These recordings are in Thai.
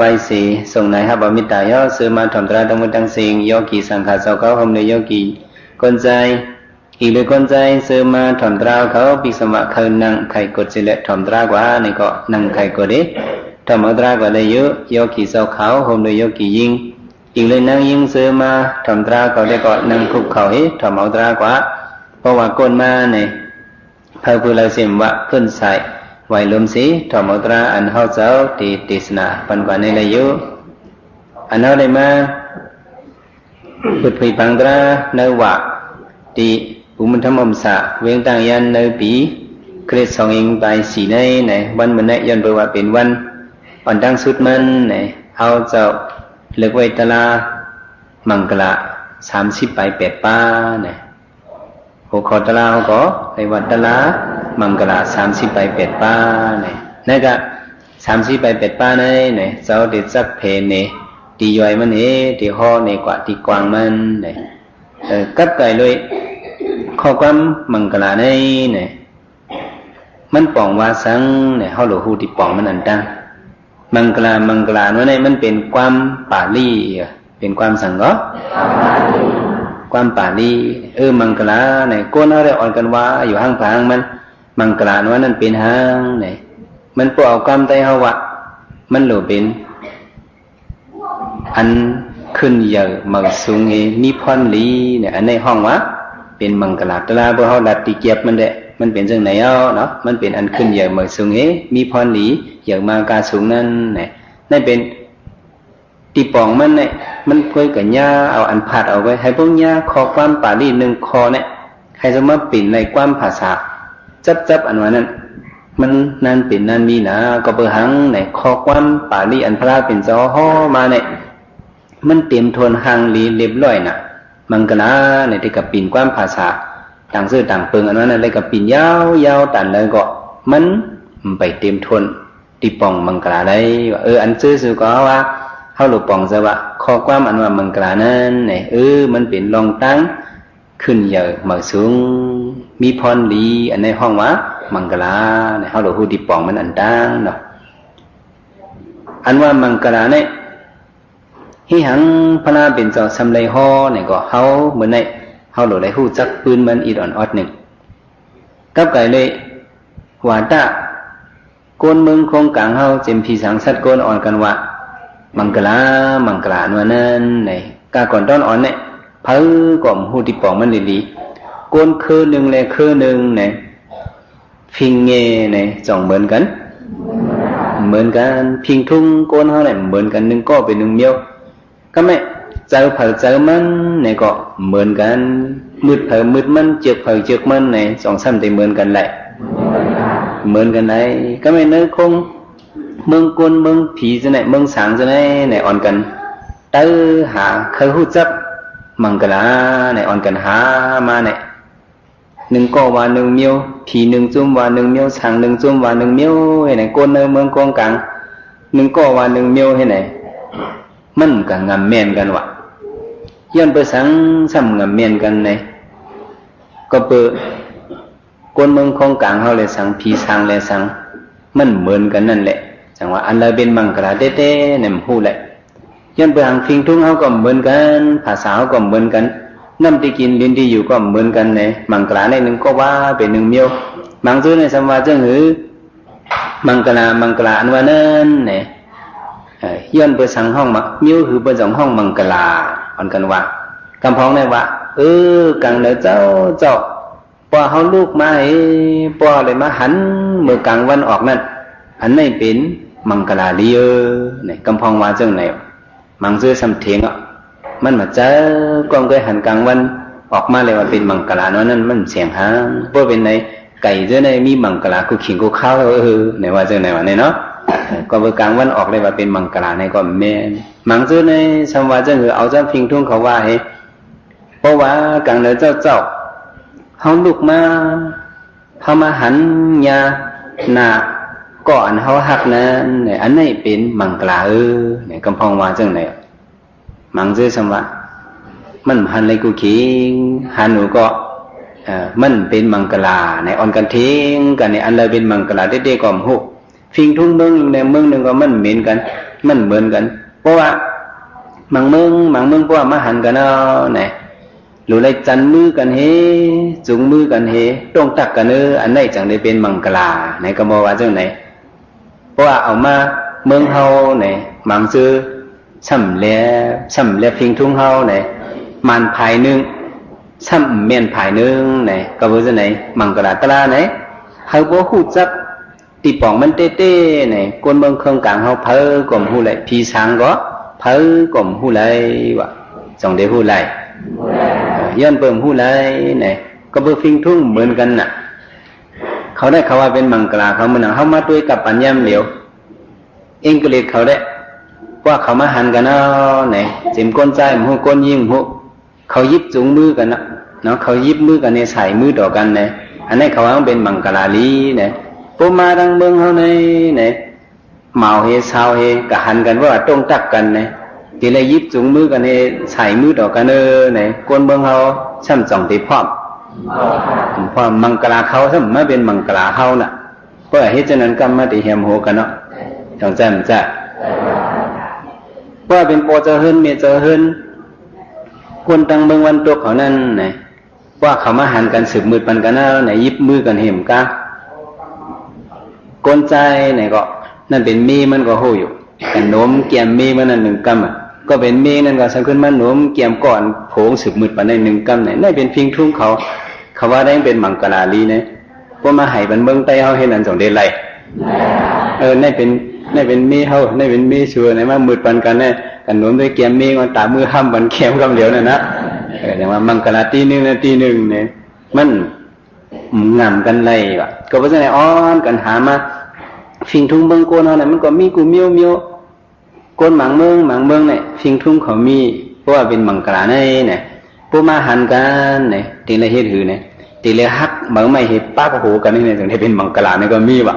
Bài sĩ sông này hấp mít đại ho sư ma thầm tra đông tăng sinh yogi sang khả sau cáo hôm nay yogi con trai ý lời con trai sư ma thầm tra cáo bị sâm mạ khơi năng khai cột chỉ lệ thầm tra quá này có năng khai cột đấy thầm ở tra gọi là yogi sau khảo hôm nay yogi dinh ý lời năng dinh sư ma thầm tra cáo đây có năng khúc khẩu hết thầm ở tra quáเพราะว่าก้นมาเนี่ยพระพุทธเจ้าว่าขึ้นใส่ไว้ลมสีธรรมตราอันเขาเจ้าตีติสนาปันกว่าในระยุอันเอาได้มาพุทธิปังตราเนวะตีอุมธรรมอมสะเวียงต่างยันเนปีคริสสองอิงไปสีในไหนวันมันเนี่ยยันเปว่าเป็นวันอ่อนดังสุดมันไหนเอาเจ้าเลือกไว้ตลามังกละ30 ไป8 ป้าเนี่ยหัวข้อตลาเขาก็ในวัดตลามังกลา30 ไป8 ป้าเนี่ยนั่นก็30 ไป8 ป้าเนี่ยเจ้าเด็ดจักเพนเนี่ยตีย่อยมันเนี่ยตีห่อเนี่ยกว่าตีกวางมันเนี่ยกับไก่เลยข้อความมังกลาเนี่ยมันป่องวาสังเนี่ยเขาหลูหูตีป่องมันอันตั้งมังกลาเนี่ยมันเป็นความปาลีเป็นความสังก็ความป่าลีมังกลาเนี่ยก้นเขาได้อ่อนกันว่าอยู่ห้างผางมันมังกลาว่านั่นเป็นห้างเนี่ยมันปล่อยความใจเขาวะมันหลุดเป็นอันขึ้นเยอะมาสูงมีพรลีเนี่ยอันในห้องวะเป็นมังกลาตลาพวกเขาดัดตีเกียบมันเด้มันเป็นจังไหนเอาเนาะมันเป็นอันขึ้นเยอะมาสูงมีพรลีเยอะมากาสูงนั่นเนี่ยนั่นเป็นตีปองมันเนี่ยมันเคยกับหญ้าเอาอันผัดเอาไว้ให้พวกหญ้าคอความป่าลีหนึ่งคอเนี่ยให้สมมติปิ่นในความภาษาจับอันว่านั้นมันนั่นเป็นนั่นมีนะก็เปิดหังในคอความป่าลีอันพระเป็นจอห่อมาเนี่ยมันเตรียมทวนหังลีเรียบร้อยน่ะมังกรในที่กับปิ่นความภาษาต่างซื่อต่างเปิงอันนั้นอะไรกับปิ่นยาวตันเลยก็มันไปเตรียมทวนตีปองมังกรได้อันซื่อก็ว่าเขาหลุดปองจะว่าข้อความอันว่ามังกรนั้นเนี่ยมันเป็นรองตั้งขึ้นเยอะมาสูงมีพรลีอันในห้องว่ามังกรเนี่ยเขาหลุดหูดิปองมันอันตั้งเนาะอันว่ามังกรเนี่ยฮิหังพระนาเป็นเจ้าสำเลยห่อเนี่ยก็เขาเหมือนในเขาหลุดได้หูจักปืนมันอีดอ่อนอดหนึ่งกับไก่เลยว่าตะโกนเมืองคงกลางเขาเจมพีสังสัตโกนอ่อนกันว่ามังกรนัวนั้นเนี่ยกาก่อนต้นอ่อนเนี่ยเพิ่งก่อมหูที่ปองมันดีๆโกนคือหนึ่งเลยคือหนึ่งเนี่ยพิงเงเนี่ยจ่องเหมือนกันพิงทุ่งโกนเขาเนี่ยเหมือนกันหนึ่งก็เป็นหนึ่งเมียวก็ไม่เจอเผาเจอมันเนี่ยก็เหมือนกันมืดเผามืดมันเจือกเผาเจือกมันเนี่ยสองซ้ำแต่เหมือนกันแหละเหมือนกันไหนก็ไม่เนื้อคงเมืองกวนเมืองผีจะไหนเมืองสางจะไหนเนี่ยอ่อนกันตื้อหาเคยหูจับมังกรเนี่ยอ่อนกันหามาเนี่ยหนึ่งก็ว่าหนึ่งเมียวผีหนึ่งจุ่มว่าหนึ่งเมียวสางหนึ่งจุ่มว่าหนึ่งเมียวให้ไหนกวนในเมืองกองกลางหนึ่งก็ว่าหนึ่งเมียวให้ไหนมันกันงำเมียนกันวะย้อนไปสังซ้ำงำเมียนกันเนี่ยก็เปิดกวนเมืองกองกลางเขาเลยสังผีสางเลยสังมันเหมือนกันนั่นแหละจังว่าอันใดเป็นมังกรเต้ๆเนี่ยมันพูดแหละย้อนไปทางพิงทุ่งเขาก็เหมือนกันภาษาเขาก็เหมือนกันน้ำที่กินลิ้นที่อยู่ก็เหมือนกันเนี่ยมังกรในหนึ่งก็ว่าเป็นหนึ่งเมียวมังซื้อในสมวาจังหือมังกรอันว่านั้นเนี่ยย้อนไปสั่งห้องมาเมียวคือไปส่งห้องมังกรอันกันว่ากำพองในว่ากังเนเจ้าพอเขาลูกมาพอเลยมาหันเมื่อกลางวันออกนั่นอันนี้เป็นมังกรลีเนี่ยกำพองว่าจังไหนมังซื้อสำเทียงมันมาเจอกองเคยหันกลางวันออกมาเลยว่าเป็นมังกรนั่นมันเสียงหางเพราะเป็นในไก่เจ้าในมีมังกรกูขิงกูข้าวเนี่ยว่าจังไหนวะเนี่ยเนาะก็เมื่อกลางวันออกเลยว่าเป็นมังกรในก็แม่มังซื้อในสมว่าจังหือเอาจ้าพิงทุ่งเขาว่าเพราะว่ากังเนเจ้าเขาลุกมาเขามาหันยาหน้าก่อนเขาหักนั้นเนี่ยอันนี้เป็นมังกรเนี่ยกำพองว่าจังไหนมังซื้อสมว่ามันหันเลยกูขิงหันหนูก็มันเป็นมังกรในอ่อนกันทิ้งกันในอันเลยเป็นมังกรเด็กๆก่อมหุ พิงทุ่งเมืองในเมืองหนึ่งก็มันเหม็นกัน มันเหมือนกันเพราะว่ามังเมืองเพราะว่ามาหันกันเอาไหนหรือไรจันมือกันเฮจุงมือกันเฮต้องตักกันอันไหนจังได้เป็นมังกลาไหนก็บอกว่าจังไหนเพราะว่าเอามาเมืองเฮาไหนมังซื้อช่ำแหลพิงทุ่งเฮาไหนมันภายนึงช่ำเมียนภายนึงไหนก็บอกจังไหนมังกลาตลาไหนเฮาบ่ฮู้จักตีป่องมันเต้ๆไหนกวนเมืองเครื่องกลางเฮาเพ้อกลมฮู้ไหลผีสางก็เพ้อกลมฮู้ไหลว่าจังได้ฮู้ไหลย้อนเบิ่มฮู้ไหลไหนก็บ่ฟิงทุ่งเหมือนกันน่ะเขาได้เขาว่าเป็นมังกลาเขามันเฮามาด้วยกับปัญญามเหลียวเองก็เลยเขาได้ว่าเขามาหันกันเอาไหนจิ้มก้นใจมฮู้ก้นยิงฮู้เขายิบจุงมือกันเนาะเขายิบมือกันในใส่มือต่อกันไหนอันนี้เขาว่าเป็นมังกลาลีไหนพวกมาดังเมืองเฮาไหนเมาเฮเศร้าเฮก็หันกันว่าตรงตักกันไหนทีละยิบจุงมือกันในใส่มือต่อกันไหนกวนเมืองเฮาช่ำจ่องตีพร้อมพอมังกลาเขาถ้ามาเป็นมังกลาเฮาน่ะเพราะเหตุฉะนั้นกรรมมาติเหียมโหกันเนาะจังแจ่มจ้ะว่าเป็นโปเจอเฮินเมเจอเฮินคนตังเมืองวันตัวเขานั่นไหนว่าเขามาหันกันสืบมือปันกันนะไหนยิบมือกันเห็มกะกลใจไหนก็นั่นเป็นมีมันก็โหอยู่กันโน้มเกี่ยมมีมันนั่นหนึ่งกำก็เป็นมีนั่นก็สังขึ้นมาโน้มเกี่ยมก่อนโผงสืบมือปันในหนึ่งกำไหนนั่นเป็นพิงทุ่งเขาว่าได้เป็นมังกลาลีเนี่ยพวกมาไห่บันเมืองใต้เขาเห็นอันสองเดลัยนั่นเป็นมีเขานั่นเป็นมีชัวไหนมามือปันกันเนี่ยกันโน้มด้วยเกี่ยมมีมันตามือห้ามบันเข็มกำเดียวน่ะนะอย่างว่ามังกลาตีหนึ่งนะตีหนึ่งเนี่ยมันงามกันไรวะก็เพราะฉะนั้นอ้อนกันหามาฟิงทุ่งเมืองโกนเอาเนี่ยมันก็มีกูเมียวโกนหมังเมืองเนี่ยฟิงทุ่งเขามีเพราะว่าเป็นมังกลาเนี่ยพวกมาหันกันเนี่ยตีละเฮ็ดหือเนี่ยตีละฮักบางไม่เฮ็ดป้าก็โหกันนี่เนี่ยถึงได้เป็นมังกลาเนี่ยก็มีวะ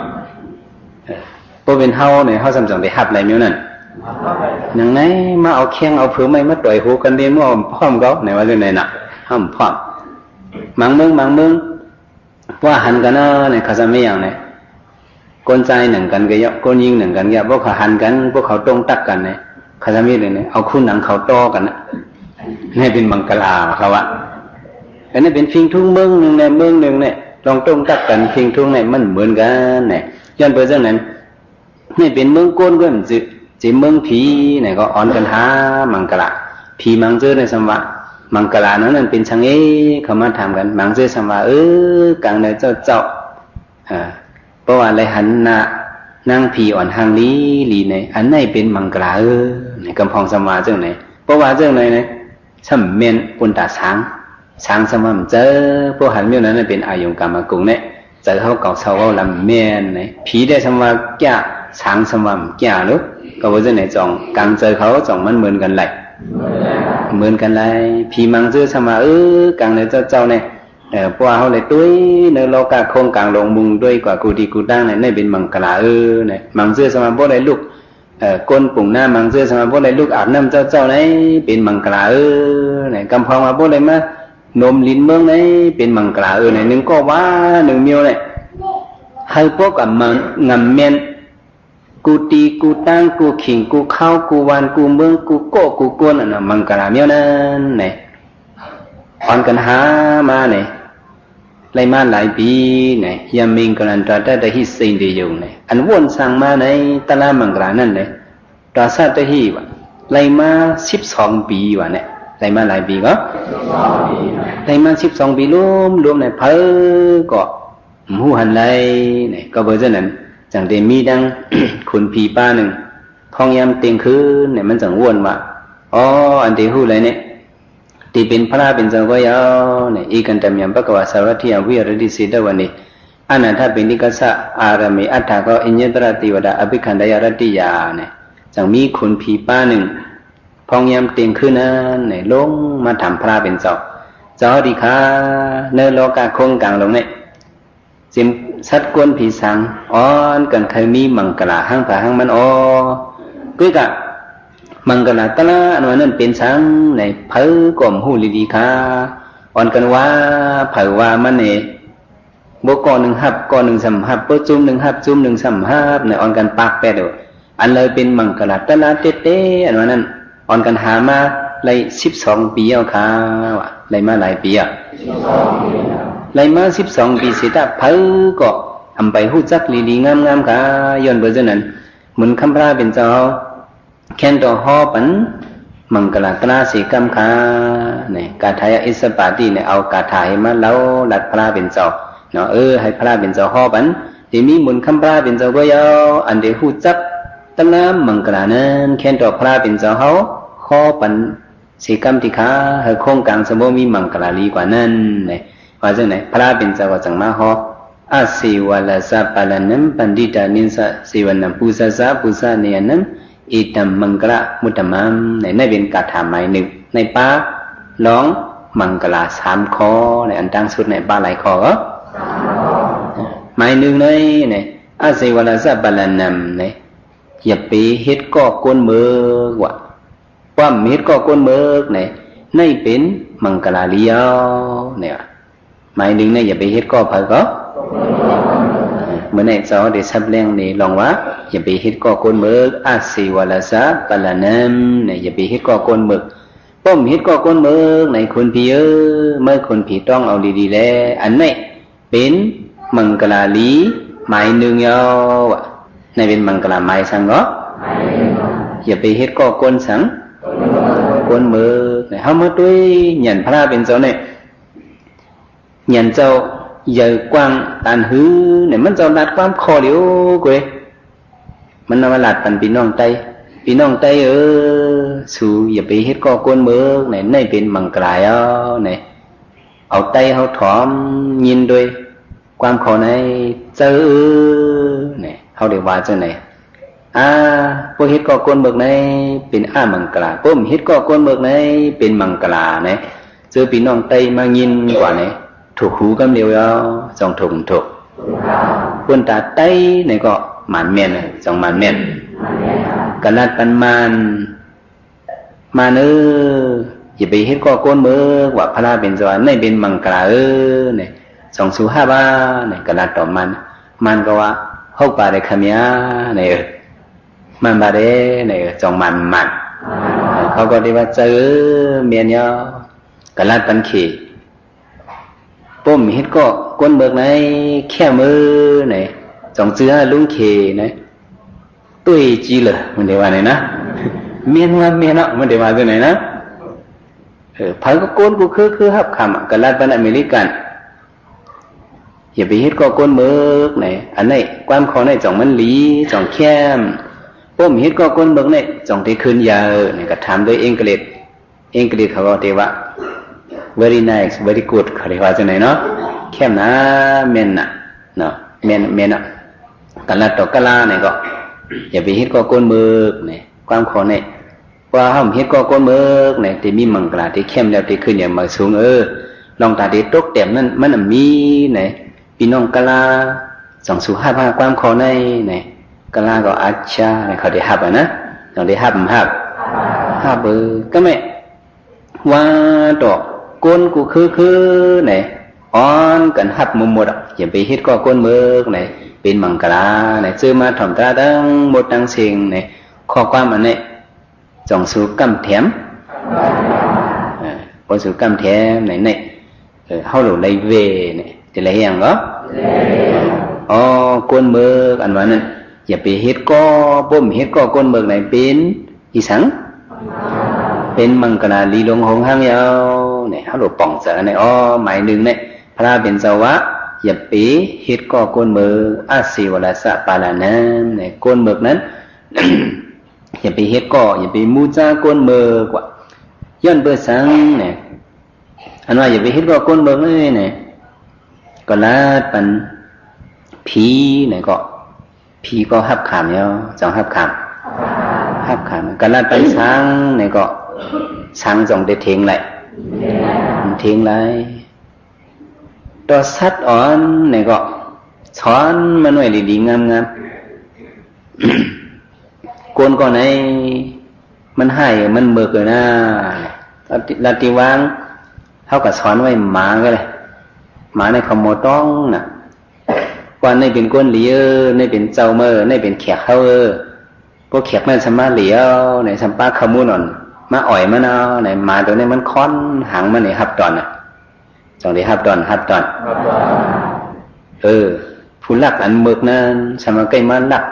พวกเป็นเฮาเนี่ยเฮาสำจังได้ฮับอะไรမျိုးนั่นอย่างไหนมาเอาแข้งเอาเผือไม่มาต่อยโหกันเดียนว่าพร้อมเขาไหนว่าเรื่องไหนน่ะห้ามพร้อมหมังเมืองว่าหันกันเนี่ยเขาจะไม่อย่างเนี่ยก้นใจหนึ่งกันก็เยอะก้นยิงหนึ่งกันเยอะพวกเขาหันกันพวกเขาตรงตักกันเนี่ยเขาจะไม่เลยเนี่ยเอาคู่หนังเขาต่อกันนะนี่เป็นมังกลาเขาว่าอันนี้เป็นพิงทุ่งเมืองหนึ่งเนี่ยลองตรงตักกันพิงทุ่งเนี่ยมันเหมือนกันเนี่ยย้อนไปเรื่องนั้นนี่เป็นเมืองก้นก็เหมือนจีเมืองผีเนี่ยก็อ่อนกันหามังกลาผีมังเจอในสมวะมังกลานั้นเป็นช่างเขามาถามกันมังเจอสมวะกลางในเจ้าเพราะว่าอะไรหันนางผีอ่อนทางนี้ลีในอันไหนเป็นมังกลาในกำพองสมาเจ้าไหนเพราะว่าเจ้าไหนเนี่ยช่ำเมียนปุ่นตาช้างสมเจอพวกหันเมียนั้นเป็นอายุกรรมกุงเนี่ยเจอเขาเก่าเศร้าเขาลำเมียนเนี่ยผีได้สมาแก่ช้างสมาแก่ลูกก็ว่าเจ้าไหนจ่องกลางเจอเขาจ่องมันเหมือนกันเลยผีมังเจอสมากลางในเจ้าเนี่ยเพราะว่าเขาเลยตุ้ยในโลกาโคงกลางลงมุงด้วยกว่ากูดีกูตั้งเนี่ยเป็นมังกลาเนี่ยมังเสื้อสมาพวกไรลูกก้นปุ่งหน้ามังเสื้อสมาพวกไรลูกอาบน้ำเจ้าเนี่ยเป็นมังกลาเนี่ยกำพองมาพวกไรมานมลิ้นเมืองเนี่ยเป็นมังกลาเนี่ยหนึ่งก็ว่าหนึ่งเมียวเนี่ยให้พวกกับมันงำเมียนกูตีกูตั้งกูขิงกูเข้ากูวันกูเมืองกูโก้กูกวนน่ะมังกลาเมียวนั่นเนี่ยอ่อนกันหามาเนี่ยไล่มาหลายปีเนี่ยยามมิงกันตราได้แต่ฮิสินดีอยู่เนี่ยอันวนสั่งมาในตลาดมังกรนั่นเนี่ยตราซาตะฮีวะไล่มา12 ปีวะเนี่ยไล่มาหลายปีก็ไล่มา12 ปีรวมเนี่ยเพิ่ก็หูหันไล่เนี่ยก็เบอร์นั้นจังเดมีดัง คุณผีป้าหนึ่งทองยามเตียงคืนเนี่ยมันจังวนว่าอันที่หูเลยเนี่ยตีเป็นพระเป็นเจ้าก็ยาวเนี่ยอีกันตามยามปะกวาสารทิยาวิรดิสิตวันนี้อนันทเป็นนิกษะอารมีอัฏฐาก็อินยตระติวดาอภิขันธยารติยาเนี่ยจังมีคนผีป้าหนึ่งพองยามเตียงคืนนั้นเนี่ยลงมาถามพระเป็นเจ้าดีค่ะเนโลกาคงกลางลงเนี่ยจิมสัตกวนผีสังกันเคยมีมังกลาห้างผาห้างมันกุ้ยกะมังกรตนะอันนั้นเป็นสังในเผอกลมหูลีค่ะอ่อนกันว่าเผอว่ามันเนี่ยบกก่อนหนึ่งหับก่อนหนึ่งสัมหับปจุ่มหนึ่งหับจุ่มหนึ่งสัมหับเนี่ยอ่อนกันปากแปดเดียว อันเลยเป็นมังกรตะลาเต้ๆอันนั้นอ่อนกันหามาเลย12 ปีเอาค่ะว่ะเลยมาหลายปีอ่ะเลยมา12 ปีสิตาเพิ่ก็อำไปฮู้จักลีๆงามๆค่ะย้อนเบอร์นั้นหมุนคำพระเป็นเจ้าแค้นต่อฮอปันมังกรตราสีกรรมค่ะเนี่ยกาถายอิสปาติเนี่ยเอากาถาให้มาเล่าหลัดพระเป็นเจ้าเนาะให้พระเป็นเจ้าฮอปันที่มีหมุนคำพระเป็นเจ้าก็ยาวอันเดียวฮู้จักตะน้ำมังกรนั้นแค้นต่อพระเป็นเจ้าเฮาฮอปันสีกรรมที่ขาให้โครงกลางสมบูรณ์มีมังกรลีกว่านั้นเนี่ยว่าจังไหนพระเป็นเจ้าก็จังมาฮออาศิวะลาสะปะละนัมปันดิตานิสะสิวนัมปุสสะปุสะเนยนัมอิตัมมังกระมุตตมัมในเป็นกาถาหมายหนึ่งในป้าร้องมังกร3 ข้อในอันตั้งสุดในป้าหลายข้อก็หมายหนึ่งในอาศิวะลาสะปะละนัมในอย่าไปเฮ็ดก่อกวนเมือกว่าความเฮ็ดก่อกวนเมือกในเป็นมังกรลียเนี่ยหมายหนึ่งอย่าไปเฮ็ดก่อเผาก็เมื่อในสอได้ซับแรงนี่ลองว่าอย่าไปเฮ็ดก่อกวนเมือกอาศิวะลาสะปะละนัมอย่าไปเฮ็ดก่อกวนเมือกป้อมเฮ็ดก่อกวนเมือกในคนผีเมื่อคนผีต้องเอาดีๆแล้วอันนี้เป็นมังกรลีหมายหนึ่งในเป็นมังกรหมายสังก็อย่าไปเฮ็ดก่อกวนสังกวนเมือกเฮามาด้วยหยันพระเป็นเจ้าเนี่ยหยันเจ้าใหญ่กว้างตานหื้อเนี่ยมันเจ้าลัดความคอเดียวกูเลยมันนำมาลัดปันพี่น้องไตสู่อย่าไปเฮ็ดก่อกวนเมือกเนี่ยในเป็นมังกรเนี่ยเอาไตเฮาถอมยินด้วยความขอในเจอเนี่ยเฮาได้ว่าจังไหนพวกเฮ็ดก่อกวนเมือกในเป็นมังกรปุ้มเฮ็ดก่อกวนเมือกในเป็นมังกรเนี่ยเจอพี่น้องไตมายินกว่าเนี่ยถูกหูกำเดียวจองถูกคนตาไตเนี่ยก็หมันเมียนจองหมันเมียนกะลัดปันมาอย่าไปเฮ็ดก่อกวนเมือกว่าพระเป็นสวรรค์ในเป็นมังกรเนี่ย2 สู่ 5 บาเนี่ยกะลัดต่อมันก็ว่าฮกบาได้คำยาเนี่ยมันบาได้เนี่ยจองมันเขาก็ได้ว่าเจอเมียนยกะลัดปันขี่ป้มเฮ็ดก็ก้นเบิกไหนแค่มือไหนจองเจือลุงเคไหนตุ้ยจีเลยมันเดี๋ยวว่าไหนนะเมียนว่าเมียนอ่ะมันเดี๋ยวว่าตัวไหนนะพันก็ก้นกูคือฮับคำกันลาดเป็นอเมริกันอย่าไปเฮ็ดก็ก้นเบิกไหนอันไหนความขอไหนจองมันหลีจองแค้มป้มเฮ็ดก็ก้นเบิกไหนจองที่คืนยาเนี่ยก็ถามด้วยอังกฤษเขาก็เทว่าvery nice very good เขาเรียกว่าจังไหนเนาะแค่นะเมนน่ะเนาะเมนน่ะกันละตอกกะลาเนี่ยก็อย่าไปเฮ็ดก่อกวนเมือกเนี่ยความขอเนี่ยว่าเฮาเฮ็ดก่อกวนเมือกเนี่ยที่มีมังกรที่เข้มแล้วที่ขึ้นอย่างมาสูงลองตาที่ตกแต้มนั้นมันมีเนี่ยพี่น้องกะลา2 สู่ 5 ความขอในเนี่ยกะลาก็อาชาเนี่ยเขาได้ฮับนะต้องได้ฮับก็ไม่ว่าดอกก้นกูคือไหนอ่อนกันหับมุมหมดอย่าไปเฮ็ดก่อกวนเมือกไหนเป็นมังกรไหนซื้อมาถ่อมตาตั้งหมดตั้งเสียงไหนข้อความอันนี้2 สู่กำแถมพอสู่กำแถมไหนเฮาหลูไลเวเนี่ยจะไรอย่างก็กวนเมือกอันว่านั้นอย่าไปเฮ็ดก่อป้มเฮ็ดก่อกวนเมือกไหนเป็นอีสังเป็นมังกรลีลงหงหางยาวเนี่ยเขาหลบป่องเสือเนี่ยหมายหนึ่งเนี่ยพระเป็นสวะอย่าไปเฮ็ดก่อกวนเมือกอาศิวะลาสะปาลานัมเนี่ยกวนเมือกนั้น อย่าไปเฮ็ดก่ออย่าไปมูจากวนเมือกว่าย้อนเบอร์สังเนี่ยอันว่าอย่าไปเฮ็ดก่อกวนเมือกเลยเนี่ยก็ลาดปันผีเนี่ยก็ผีก็ฮับขามแล้วจองฮับขามก็ลาดปันช้างเนี่ยก็ช้างจองได้เทงlạiตัวสัตว์อ่อนเนี่ยก็ช้อนมันไว้ดีๆงามโกนก่อนไหนมันให้มันเบิกเลยนะลาติวางเขาก็ช้อนไว้หมาก็เลยหมาในขโมยต้องน่ะว่าในเป็นก้นเหลียในเป็นเจ้าเมื่อในเป็นแขกเขา พวกแขกนั่นสมาเหลียวในสัมปาขมูนอนมาอ่อยมันเอาในมาตัวนี้มันค้อนหางมันในฮับตอนอ่ะจังได้ฮับตอนผู้ลักอันมึกนั่นสมาใกล้มันลัก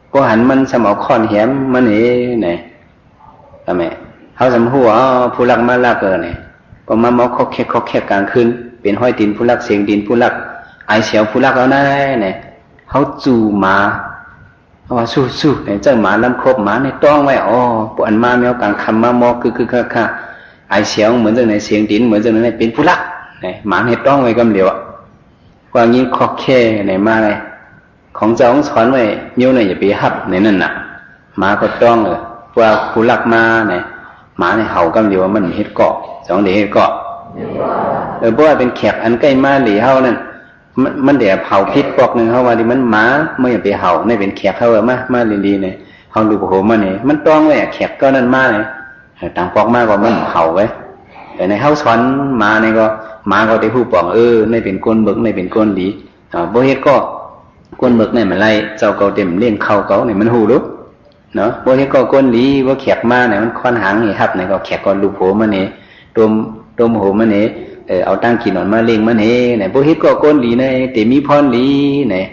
พวกหันมันสมาค้อนแหมมันเนี่ยทำไมเขาสมหัวผู้ลักมาลักเนี่ยก็มาเมาเขาแค่กลางคืนเป็นห้อยตีนผู้ลักเสียงดินผู้ลักไอเสียวผู้ลักเอาได้เนี่ยเขาจู่มาเขาว่าสู้เนี่ยเจ้าหมาลำครบหมาในต้องไว้ปวดมาแมวกลางคำมามอคือค่ะไอเสียวเหมือนเจ้าไหนเสียงดินเหมือนเจ้าไหนเป็นผู้ลักเนี่ยหมาในต้องไว้กำเหลียวว่างี้ขอแค่ไหนมาเลยของเจ้าของสอนไว้เมียวเนี่ยอย่าไปหับในนั่นน่ะหมาก็ต้องว่าผู้ลักมาเนี่ยหมาในเห่ากำเหลียวมันเฮ็ดเกาะสองเดี๋ยวเฮ็ดเกาะเพราะว่าเป็นแขกอันใกล้มาหลีเฮานั่นมันเดี๋ยวเผาพิษปอกหนึ่งเขาว่าที่มันหมาไม่อย่าไปเห่าในเป็นแขกเขามาลีๆเนี่ยเขาดูโอ้โหมันเนี่ยมันต้องไว้แขกก็นั่นมาเลยต่างปอกมากกว่ามันเห่าไว้แต่ในเขาสอนมาเนี่ยก็มาก็ได้ผู้ปอกในเป็นก้นเบิกในเป็นก้นดีโบเฮ็ดก็ก้นเบิกเนี่ยมันไล่เจ้าเก่าเต็มเลี้ยงเข้าเก่าเนี่ยมันหูรู้เนาะโบเฮ็ดก็ก้นดีว่าแขกมาเนี่ยมันค่อนหางนี่ครับเนี่ยก็แขกก็ลูกโผมันเนี่ยดมโหมันเนี่ยเอาตั้งกินนอนมาเลี้ยงมันเนี่ยพวกเฮ็ดก็ก้นดีเนี่ยแต่มีพรดีเนี่ย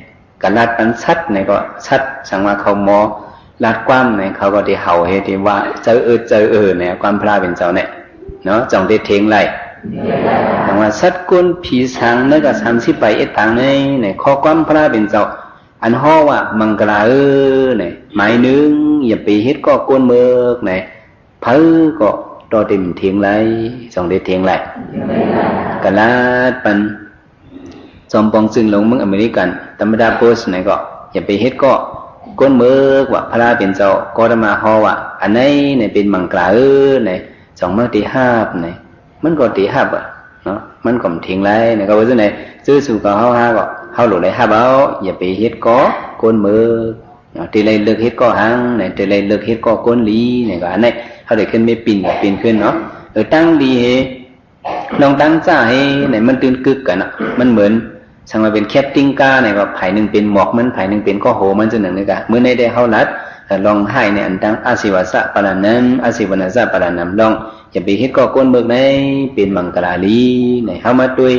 กันลัดปันชัดเนี่ยก็ชัดสังว่าเขามอลัดความเนี่ยเขาก็ได้เห่าเฮ็ดที่ว่าเจอเนี่ยความพระเป็นเจ้าเนี่ยเนาะจงได้เทงไล่สังว่าชัดก้นผีสังเนี่ยก็30ไปทางเนี่ยข้อความพระเป็นเจ้าอันฮ้อว่ามังกราเนี่ยหมายนึงอย่าไปเฮ็ดก็ก้นเมือกเนี่ยเพ้อก็ต่อเต็มเทียงไรส่งได้เทียงไรกะลาปันจอมปองซึ่งลงเมืองอเมริกันธรรมดาโพสไหนก็อย่าไปเฮ็ดก็ก้นเมือกว่าพระเป็นเจ้าก็จะมาฮอว่าอันไหนเนี่ยเป็นมังกราเนี่ยสองเมื่อตีห้าเนี่ยมันก็ตีห้าเนาะมันก็เทียงไรเนี่ยก็ว่าจะไหนซื้อสู่กับห้าก็เขาหลุดเลยห้าเบ้าอย่าไปเฮ็ดก็ก้นเมือกตีเลยเลิกเฮ็ดก็หางเนี่ยตีเลยเลิกเฮ็ดก็ก้นลีเนี่ยก็อันไหนเขาได้ขึ้นไม่ปีนขึ้นเนาะตั้งดีลองตั้งจ้าให้ไหนมันตื่นกึกกันอ่ะมันเหมือนสังว่าเป็นแคปติ้งก้าเนี่ยก็ไผ่หนึ่งเป็นหมอกมันไผ่หนึ่งเป็นข้อโหมันจะหนึ่งเลยกันเมื่อในได้เขาลัดลองให้เนี่ยอันตั้งอาศิวาสะปารานัมอาศิวนาสะปารานัมลองอย่าไปเฮ็ดก็ก้นเบิกในเป็นมังกราลีเนี่ยเขามาด้วย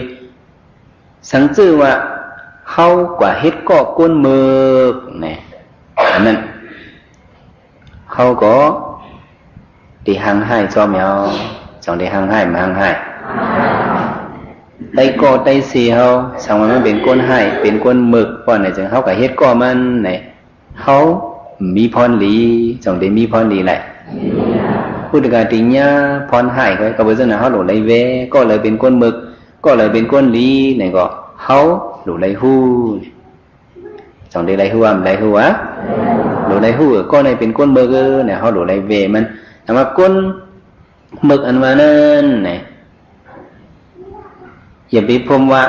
สังจื้อว่าเขากว่าเฮ็ดก็ก้นเบิกเนี่ยอันนั้นเขาก็ตีหางให้จอมยาวสองตีหางให้มาหางให้ได้ก่อได้เสียเขาสังว่ามันเป็นก้นให้เป็นก้นหมึกเพราะไหนจึงเขากับเฮ็ดก่อมันไหนเขามีพรหลีสองตีมีพรหลีแหละพูดถึงการตีเนี้ยพรให้เขาก็เป็นเรื่องเขาหลุดไหลเวก็เลยเป็นก้นหมึกก็เลยเป็นก้นหลีไหนก็เขาหลุดไหลหู้สองตีไหลหัวไหลหัวหลุดไหลหู้ก็เลยเป็นก้นหมึกเนี่ยเขาหลุดไหลเวมันแต่ว่าก้นหมึกอันว่านั้นเนี่ยอย่าไปพมว่า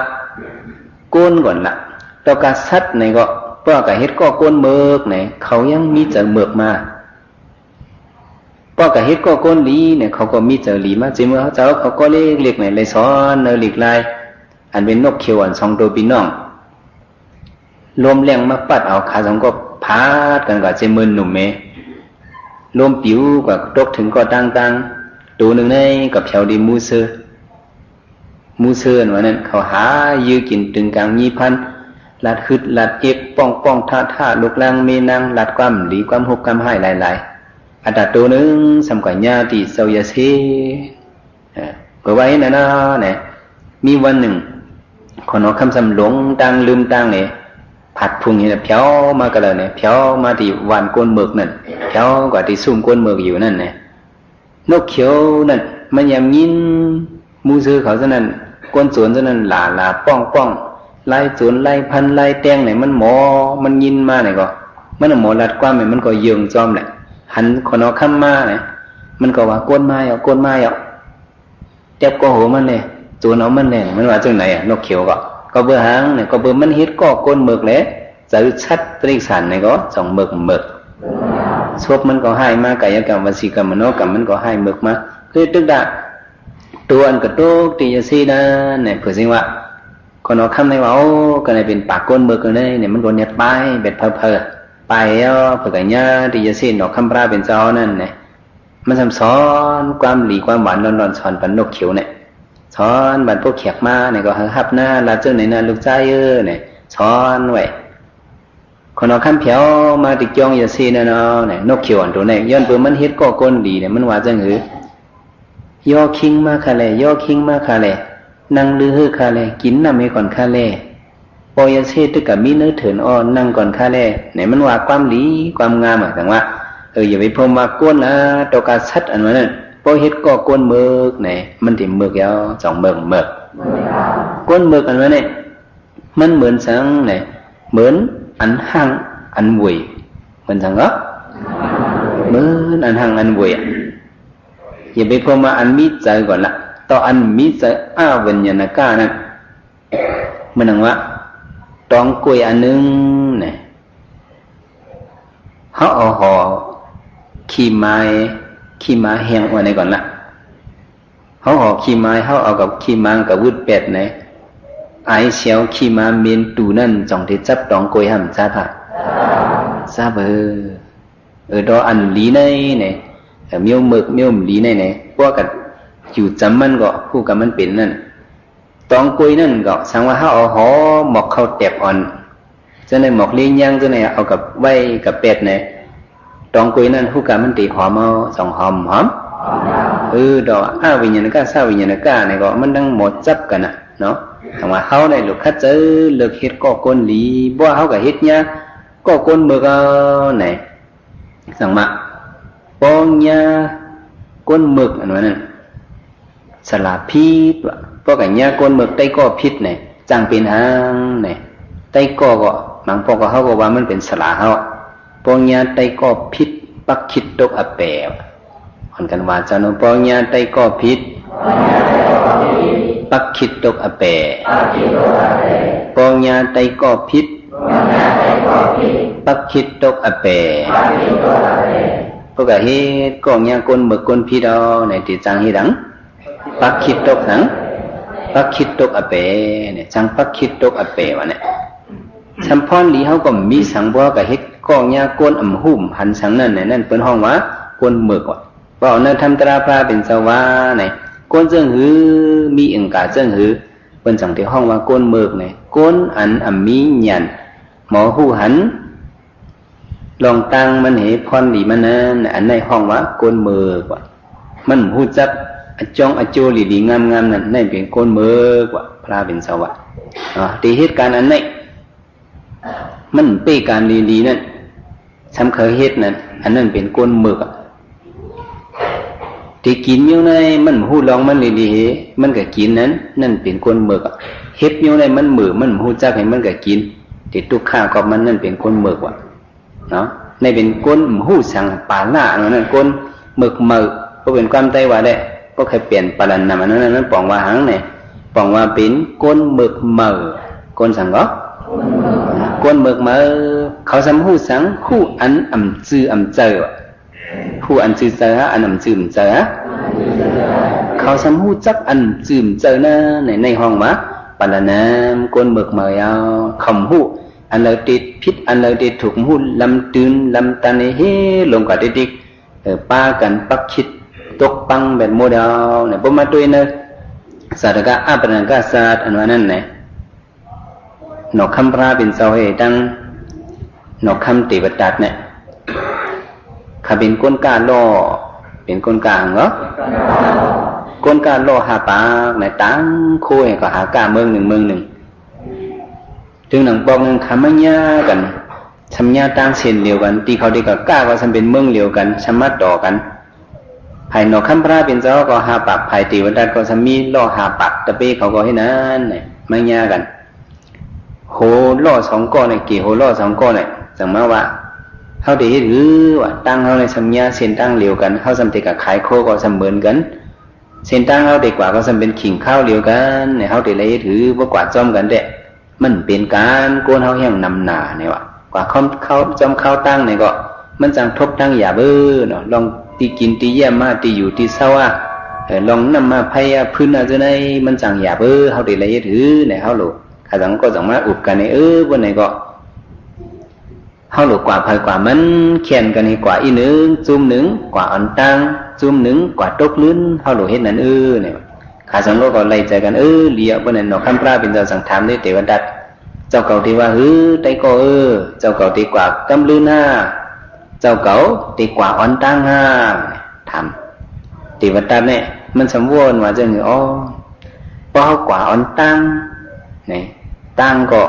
ก้นก่อนละต่อการซัดเนี่ยก็เพราะการเฮ็ดก็ก้นหมึกเนี่ยเขายังมีเจอหมึกมาเพราะการเฮ็ดก็ก้นหลีเนี่ยเขาก็มีเจอหลีมาจริงเมื่อเขาก็เรียกเนี่ยเลยสอนเนอหลีกลายอันเป็นนกเขียวอันสองตัวพี่น้องลมแรงมาปัดเอาขาสองก็พาดกันกับเจมือหนุ่มเมลมปิวกว่าตกถึงก็ตั้งตัวหนึ่งในกับแถวดีมูเซอร์วันนั้นเขาหายื้อกินตึงกลางมีพันลัดฮึดลัดเอกป้องท่าลุกลังเมนังลัดความดีความหกความให้หลายอัตราตัวหนึ่งสำคัญญาติเสวยเสเปิดไว้นะเนี่ยมีวันหนึ่งคนเอาคำสำหลงตั้งลืมตั้งเนี่ยผัดพุงเนี่ยเพี้ยวมากันเลยเนี่ยเพี้ยวมาที่วันก้นเมือกนั่นเพี้ยวกว่าที่ซุ่มก้นเมือกอยู่นั่นเนี่ยนกเขียวนั่นมันยำยินมูซื้อเขาซะนั่นก้นสวนซะนั่นหลาป้องไล่สวนไล่พันไล่แตงเนี่ยมันหมอมันยินมาเนี่ยก็มันหมอรัดความเนี่ยมันก็เยืองจอมแหละหันคนเอาข้ามมาเนี่ยมันก็ว่าก้นไม้เอาเจ็บก็โหมันเนี่ยสวนเอามันเนี่ยมันว่าจังไหนนกเขียวก็เบื่อหางเนี่ยก็เบื่อมันเฮ็ดก็ก้นเมือกแหละจะชัดตริสันเนี่ยก็สองเมือกชบมันก็ให้มากายกรรมวสีกรรมมโนกรรมมันก็ให้เมือกมาคือตึกดาตัวอันกระตุกตีจะซีนะเนี่ยเผื่อสิว่าคนเอาคำในว่าก็เลยเป็นปากก้นเมือกกันเลยเนี่ยมันโดนยัดไปเบ็ดเพอไป อ่ะเพื่อกันญาติจะสิ้นดอกคำพระเป็นเจ้านั่นเนี่ยมันสอนความหลีความหวานร้อนๆสอนปันนกเขียวเนี่ยสอนบันพวกเขียกมาเนี่ยก็หับหน้าลาเจ้าไหนน่ะลูกใจเนี่ยสอนไว้คนเอาคำเพียวมาติดจองอย่าซีนะเนาะเนี่ยนกเขียวอันตัวเนี่ยย้อนเปิดมันเฮ็ดก็ก้นดีเนี่ยมันว่าจังหือย่อคิงมาคาเลยย่อคิงมาคาเลยนั่งลือฮือคาเลยกินน้ำให้ก่อนคาเลยปอยาเซตึกกับมีเนื้อเถินอ้อนั่งก่อนคาเลยเนี่ยมันว่าความดีความงามอ่ะแต่ว่าอย่าไปพรมว่าก้นนะตกาชัดอันนั้นพอเฮ็ดก็ก้นเมือกเนี่ยมันถิ่มเมือกยาวสองเมือกก้นเมือกอันนั้นเนี่ยมันเหมือนสังเนี่ยเหมือนอันห่างอันวุยเหมือนสังก็เหมือนอันห่างอันวุยอย่าไปพรมว่าอันมีใจก่อนละต่ออันมีใจวิญญาณก้านั่นมันนังว่าตองกล้วยอันนึงเนี่ยเขาเอาห่อขี้ไม้แห้งไว้ในก่อนละเขาห่อขี้ไม้เขาเอากับขี้ไม้กับวุ้ดเป็ดเนี่ยไอเสียวขี้ไม้เมียนตูนั่นจ่องที่จับตองกล้วยห้ำซาผ่าซาดออันลีในเนี่ยเมียวหมึกเมียวลีในเนี่ยพวกกันอยู่จำมันก็คู่กับมันเป็นนั่นตองกล้วยนั่นก็สังว่าเขาเอาห่อหมกเข้าแตบอ่อนจะในหมกเลี้ยงย่างจะในเอากับไว้กับเป็ดเนี่ยตองกล้วยนั่นคู่กับมันตีหอมเอาสองหอมดอกวิญญาณก้าซาวิญญาณก้าเนี่ยก็มันดังหมดจับกันนะเนาะแต่ว่าเขาในลูกคัดเจอเลือกเฮ็ดก็ก้นหลีบ่เขากับเฮ็ดเนี่ยก็ก้นเมือกไหนสั่งมาปองเนี่ยก้นเมือกอันนั้นสลาพิษว่ะพวกกันเนี่ยก้นเมือกไต้ก็พิษเนี่ยจังเป็นหางเนี่ยไต้ก็บางพวกก็เขาบอกว่ามันเป็นสลาเขาปองเนี่ยไต้ก็พิษปักคิดตกอแปะคนกันว่าเจ้าโนปองเนี่ยไต้ก็พิษปักคิดตกอแปะปองเนี่ยไต้ก็พิษปักคิดตกอแปะพวกกันเฮ็ดก็เนี่ยก้นเมือกก้นพิษเอาในติจังเฮ็ดดังปักคิดตกหังปักคิดตกอเปเนี่ยจังปักคิดตกอเปวะเนี่ยสัมพรลีเขาก็มีสังบัวกับเฮ็ดก้องยาก้นอ่ำหุ่มหันสังนั่นเนี่ยนั่นเป็นห้องว่าก้นเมือกว่ะเพราะนั่นทำตราพระเป็นสวาเนี่ยก้นเจิงหือมีอึ่งกาเจิงหือเป็นสังที่ห้องว่าก้นเมือกเนี่ยก้นอันอ่ำมีหยันหมอหูหันลองตั้งมันเหพรลีมันนั่นอันในห้องว่าก้นเมือกว่ะมันหูจับจองอโจลีงามนั่นนั่นเป็นก้นเมือกว่าพระเป็นสวัสดิ์ที่เหตุการณ์อันนี้มันเป้การลีนั่นทำเคยเหตุนั่นอันนั้นเป็นก้นเมือกที่กินอยู่ในมันหูลองมันลีมันก็กินนั้นนั่นเป็นก้นเมือกเฮ็ดอยู่ในมันมือมันหูจักให้มันก็กินที่ตุกข้าก็มันนั่นเป็นก้นเมือกว่ะเนาะในเป็นก้นหูสังปาล่านั่นก้นเมือกก็เป็นความใจว่าได้ก็เคยเปลี่ยนปรันนำอันนั้นปองว่าหังเนี่ยปองว่าเป็นก้นเมือกก้นสังก็ก้นเมือกเขาสำหูสังคู่อันอ่ำจืออ่ำเจอคู่อันจือเจออันอ่ำจือเจอเขาสำหูจักอันจือเจอนะในห้องวะปรันนำก้นเมือกเอาคำหูอันเราติดพิษอันเราติดถูกหูลำตื่นลำตันเฮลงกับดิกป้ากันปักคิดตกปังแบบโมเดลเนี่ยพอมาตัวเนี่ยสาธกะอาปนังกะศาสตร์อันว่านั่นเนี่ยนกคำพระเป็นเสาให้ตั้งนกคำติวตัดเนี่ยข้าเป็นก้นกาล่อเป็นก้นกาเหรอก้นกาล่อหาปากเนี่ยตั้งโค้ยก็หากาเมืองหนึ่งถึงหนังปองหนึ่งคำมั่งยากันชำยาตั้งเส้นเดียวกันตีเขาดีกับก้าก็ทำเป็นเมืองเดียวกันชำมัดต่อกันภายนอกคำพระเป็นเจ้าก็หาปากภายตีวันดัดก็สามีล่อหาปากตะเป้เขาก็ให้นั้นเนี่ยไม่ยากันโหล่อสองก้อนเนี่ยกี่โหล่อสองก้อนเนี่ยสังมาว่าเขาได้หรือว่าตั้งเขาในสัญญาเส้นตั้งเดียวกันเขาสำเร็จกับขายโคก็สำเหมือนกันเส้นตั้งเขาเด็กกว่าก็สำเป็นขิงข้าวเดียวกันเนี่ยเขาได้เลยถือว่ากว่าจอมกันเด็มันเป็นการโกนเขาแห้งนำหนาเนี่ยว่ากว่าเขาจอมข้าวตั้งเนี่ยก็มันจังทบตั้งอย่าเบ้อเนาะลองตีกินตีเยี่ยมมาตีอยู่ตีเศร้าลองนำมาพยาพื้นอะไรในมันจังอย่าเบ้อเขาได้เลยถือเนี่ยเขาหลุดข้าจังก็จังมาอุบกันในวันไหนก็ เฮาหลกกว่าภัยกว่ามันเขียนกันให้กว่าอีหนึ่งจุ่มหนึ่งกว่าอันตังจุ่มหนึ่งกว่าตกลื่นเฮาหลกเฮ็ดนั่นเนี่ยข้าสังโลกก็ไล่ใจกันเลี้ยบ่นั่นเนาะคำพระเป็นเจ้าสังถามได้เทวดาเจ้าเก่าที่ว่าไตก็เจ้าเก่าตีกว่ากำลื่นห้าเจ้าเก่าตีกว่าอันตังห้าถามเทวดาเนี่ยมันสมบูรณ์ว่าจังอ๋อพอเฮากว่าอันตังนี่ตังก็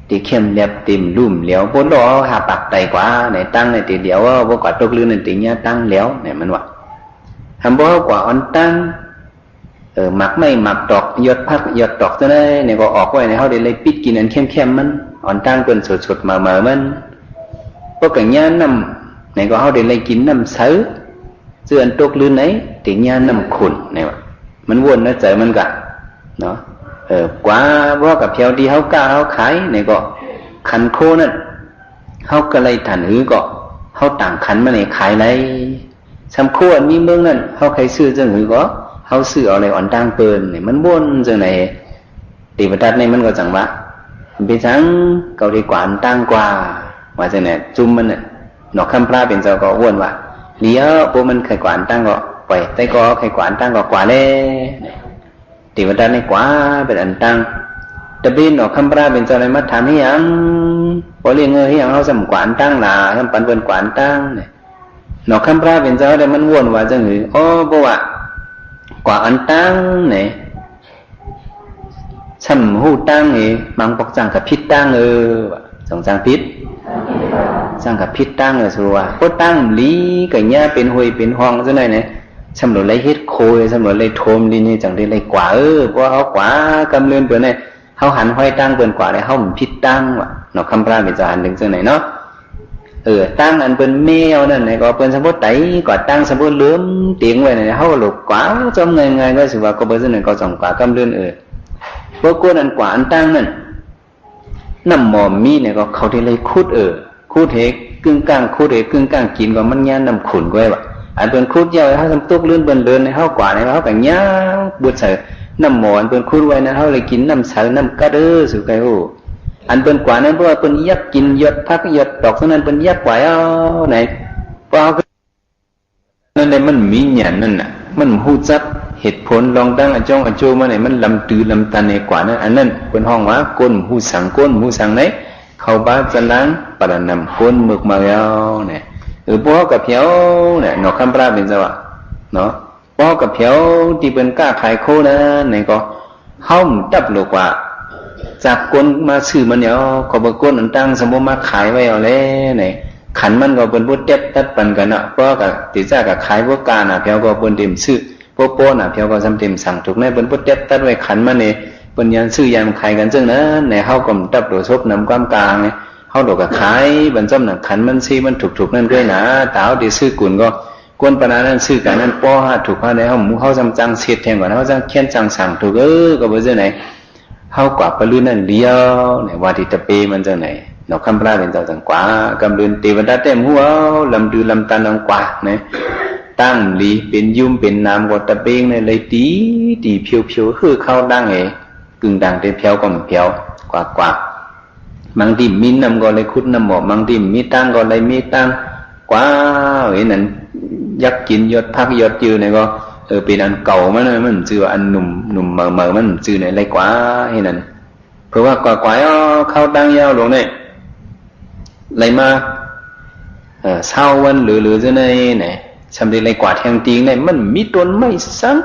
ตีเข้มเรียบติ่มลุ่มเหลียวพ้นดอหาปากไตกว่าเนี่ยตั้งในตีเดียวว่าบ่กว่าตกลื่นในตีเนี้ยตั้งเหลียวเนี่ยมันว่าทำบ่กว่าอันตั้งหมักไม่หมักดอกยดพักยดดอกจะได้เนี่ยก็ออกไว้ในเขาได้เลยปิดกินอันเข้มมันอันตั้งเป็นสดๆมามันพวกกันเนี้ยน้ำเนี่ยก็เขาได้เลยกินน้ำซื้อเสื่ออันตกลื่นไหนตีเนี้ยน้ำขุ่นเนี่ยว่ามันวนนะใจมันกะเนาะกว่าว่ากับเพียวดีเขากล้าเขาขายเนี่ยก็ขันโคนั่นเขาก็เลยถันก็เขาต่างขันมาเนี่ยขายไรสำคัญมีเมืองนั่นเขาใครซื้อจังก็เขาซื้อเอาอะไรอ่อนตั้งเปินเนี่ยมันวนจังไหนตีประทัดเนี่ยมันก็จังวะเป็นจังเกาดีกว่าอันตั้งกว่าว่าจังไหนจุ่มมันเนี่ยนอกคำพระเป็นเจ้าก็วนว่าเลี้ยวพวกมันใครกว่าอันตั้งก็ไปแต่ก็ใครกว่าอันตั้งก็กว่าเลยตีวันนั้นในกว่าเป็นอันตั้งแต่บินออกคำพระเป็นเจ้าอะไรมาถามให้ยังพอเรียกเงยให้ยังเขาสมกว่าอันตั้งล่ะทำปันเป็นกว่าอันตั้งเนี่ยนอกคำพระเป็นเจ้าอะไรมันวนว่าจังหืออ๋อบอกว่ากว่าอันตั้งเนี่ยช่ำหูตั้งเอมังปกจังกับพิษตั้งสองจังพิษจังกับพิษตั้งสัวก็ตั้งลีกับเนี้ยเป็นหวยเป็นห้องจังไหนเนี่ยสำหรับไรเฮ็ดโคยสำหรับไรโทมลีนี่จังได้ไรกว่าเพราะเขากว่ากำเลื่อนเปิดเนี่ยเขาหันห้อยตั้งเปิดกว่าเลยเขาพิษตั้งว่ะนอกคำพระเป็นจานถึงจังไหนเนาะตั้งอันเป็นแมวนั่นไหนก็เป็นสมบูรณ์ไตกว่าตั้งสมบูรณ์เลื่อมเตียงไว้เนี่ยเขาหลบกว่าจำไงก็สิว่าก็เป็นจังไหนก็จังกว่ากำเลื่อนเพราะคนอันกว่าอันตั้งนั่นน้ำหมอมมีเนี่ยก็เขาที่ไรคูดคูดเหกกึ่งกลางคูดเหกกึ่งกลางกินก็มันย่านน้ำขุ่นก็ไว้ว่ะอันเป็นคูดเยอะเขาทำตุกเลื่อนเบิ่นเลื่อนในเขากว่าในเขาแบบย่างบุษเสน้ำหมออันเป็นคูดไว้นะเขาเลยกินน้ำเสน้ำกระเด้อสุกัยโออันเป็นกว่านั้นเพราะว่าเป็นยักกินยดพักยดดอกเท่านั้นเป็นยักไหวไหนเพราะนั่นเลยมันมีหยันนั่นน่ะมันหูจักเหตุผลลองตั้งอจงอโจมาไหนมันลำตื้อลำตันในกว่านั้นอันนั้นเป็นห้องว่าก้นหูสังไหนเขาบ้าจะล้างปรนำก้นหมึกมาแล้วเนี่ยพวกกับเพียวเนี่ยนอกคำพระเป็นจังหวะเนาะพวกกับเพียวที่เป็นกล้าขายโคนะเนี่ยก็ห้องดับหลกว่าจากก้นมาซื้อมันเนี่ยก็บก้นอันตั้งสมมติมาขายไว้เอาเลยเนี่ยขันมันก็เป็นพวกเด็ดตัดปันกันอ่ะเพราะกับติดจ้ากับขายพวกการอ่ะเพียวก็เป็นเต็มซื้อพวกโป้น่ะเพียวก็ทำเต็มสั่งถูกแน่เป็นพวกเด็ดตัดไว้ขันมันเนี่ยเป็นยันซื้อยันขายกันซึ่งนะเนี่ยเขาก็ดับโดยชบน้ำความกลางเนี่ยเขาดอกกับขายบรรจำหนักขันมันซีมันถูกนั่นด้วยนะแต่เขาดีซื้อกุนก็กวนปนานั้นซื้อกันนั้นป้อฮะถูกเขาในเขาหมูเขาจำจังเสียดแทงกว่าเขาจังเขียนจังสั่งถูกก็เป็นจังไหนเขากว่าปลื้นนั่นเลี้ยวเนี่ยว่าที่ตะเปมันจังไหนนอกคำพระเป็นเจ้าจังกว่ากำลืนเทวดาเต็มหัวลำดือลำตาลังกว่าเนี่ยตั้งลีเป็นยุ่มเป็นน้ำกว่าตะเปงเนี่ยเลยตีเพียวคือเข้าดังกึ่งดังแต่เพียวก็ไม่เพียวกว่าบางทีมีน้ำก็เลยคุดน้ำหมอกบางทีมีตั้งก็เลยมีตั้งกว่านั่นยักกินยศพักยศยืนเนี่ยก็เป็นอันเก่ามันจืออันหนุ่มเมื่อมันจือเนี่ยไรกว่าให้นั่นเพราะว่ากว่าเข้าตั้งยาวลงเนี่ยไรมาเศร้าวันหรือจะในเนี่ยทำได้ไรกว่าแทงตีงเนี่ยมันมีต้นไม่สัง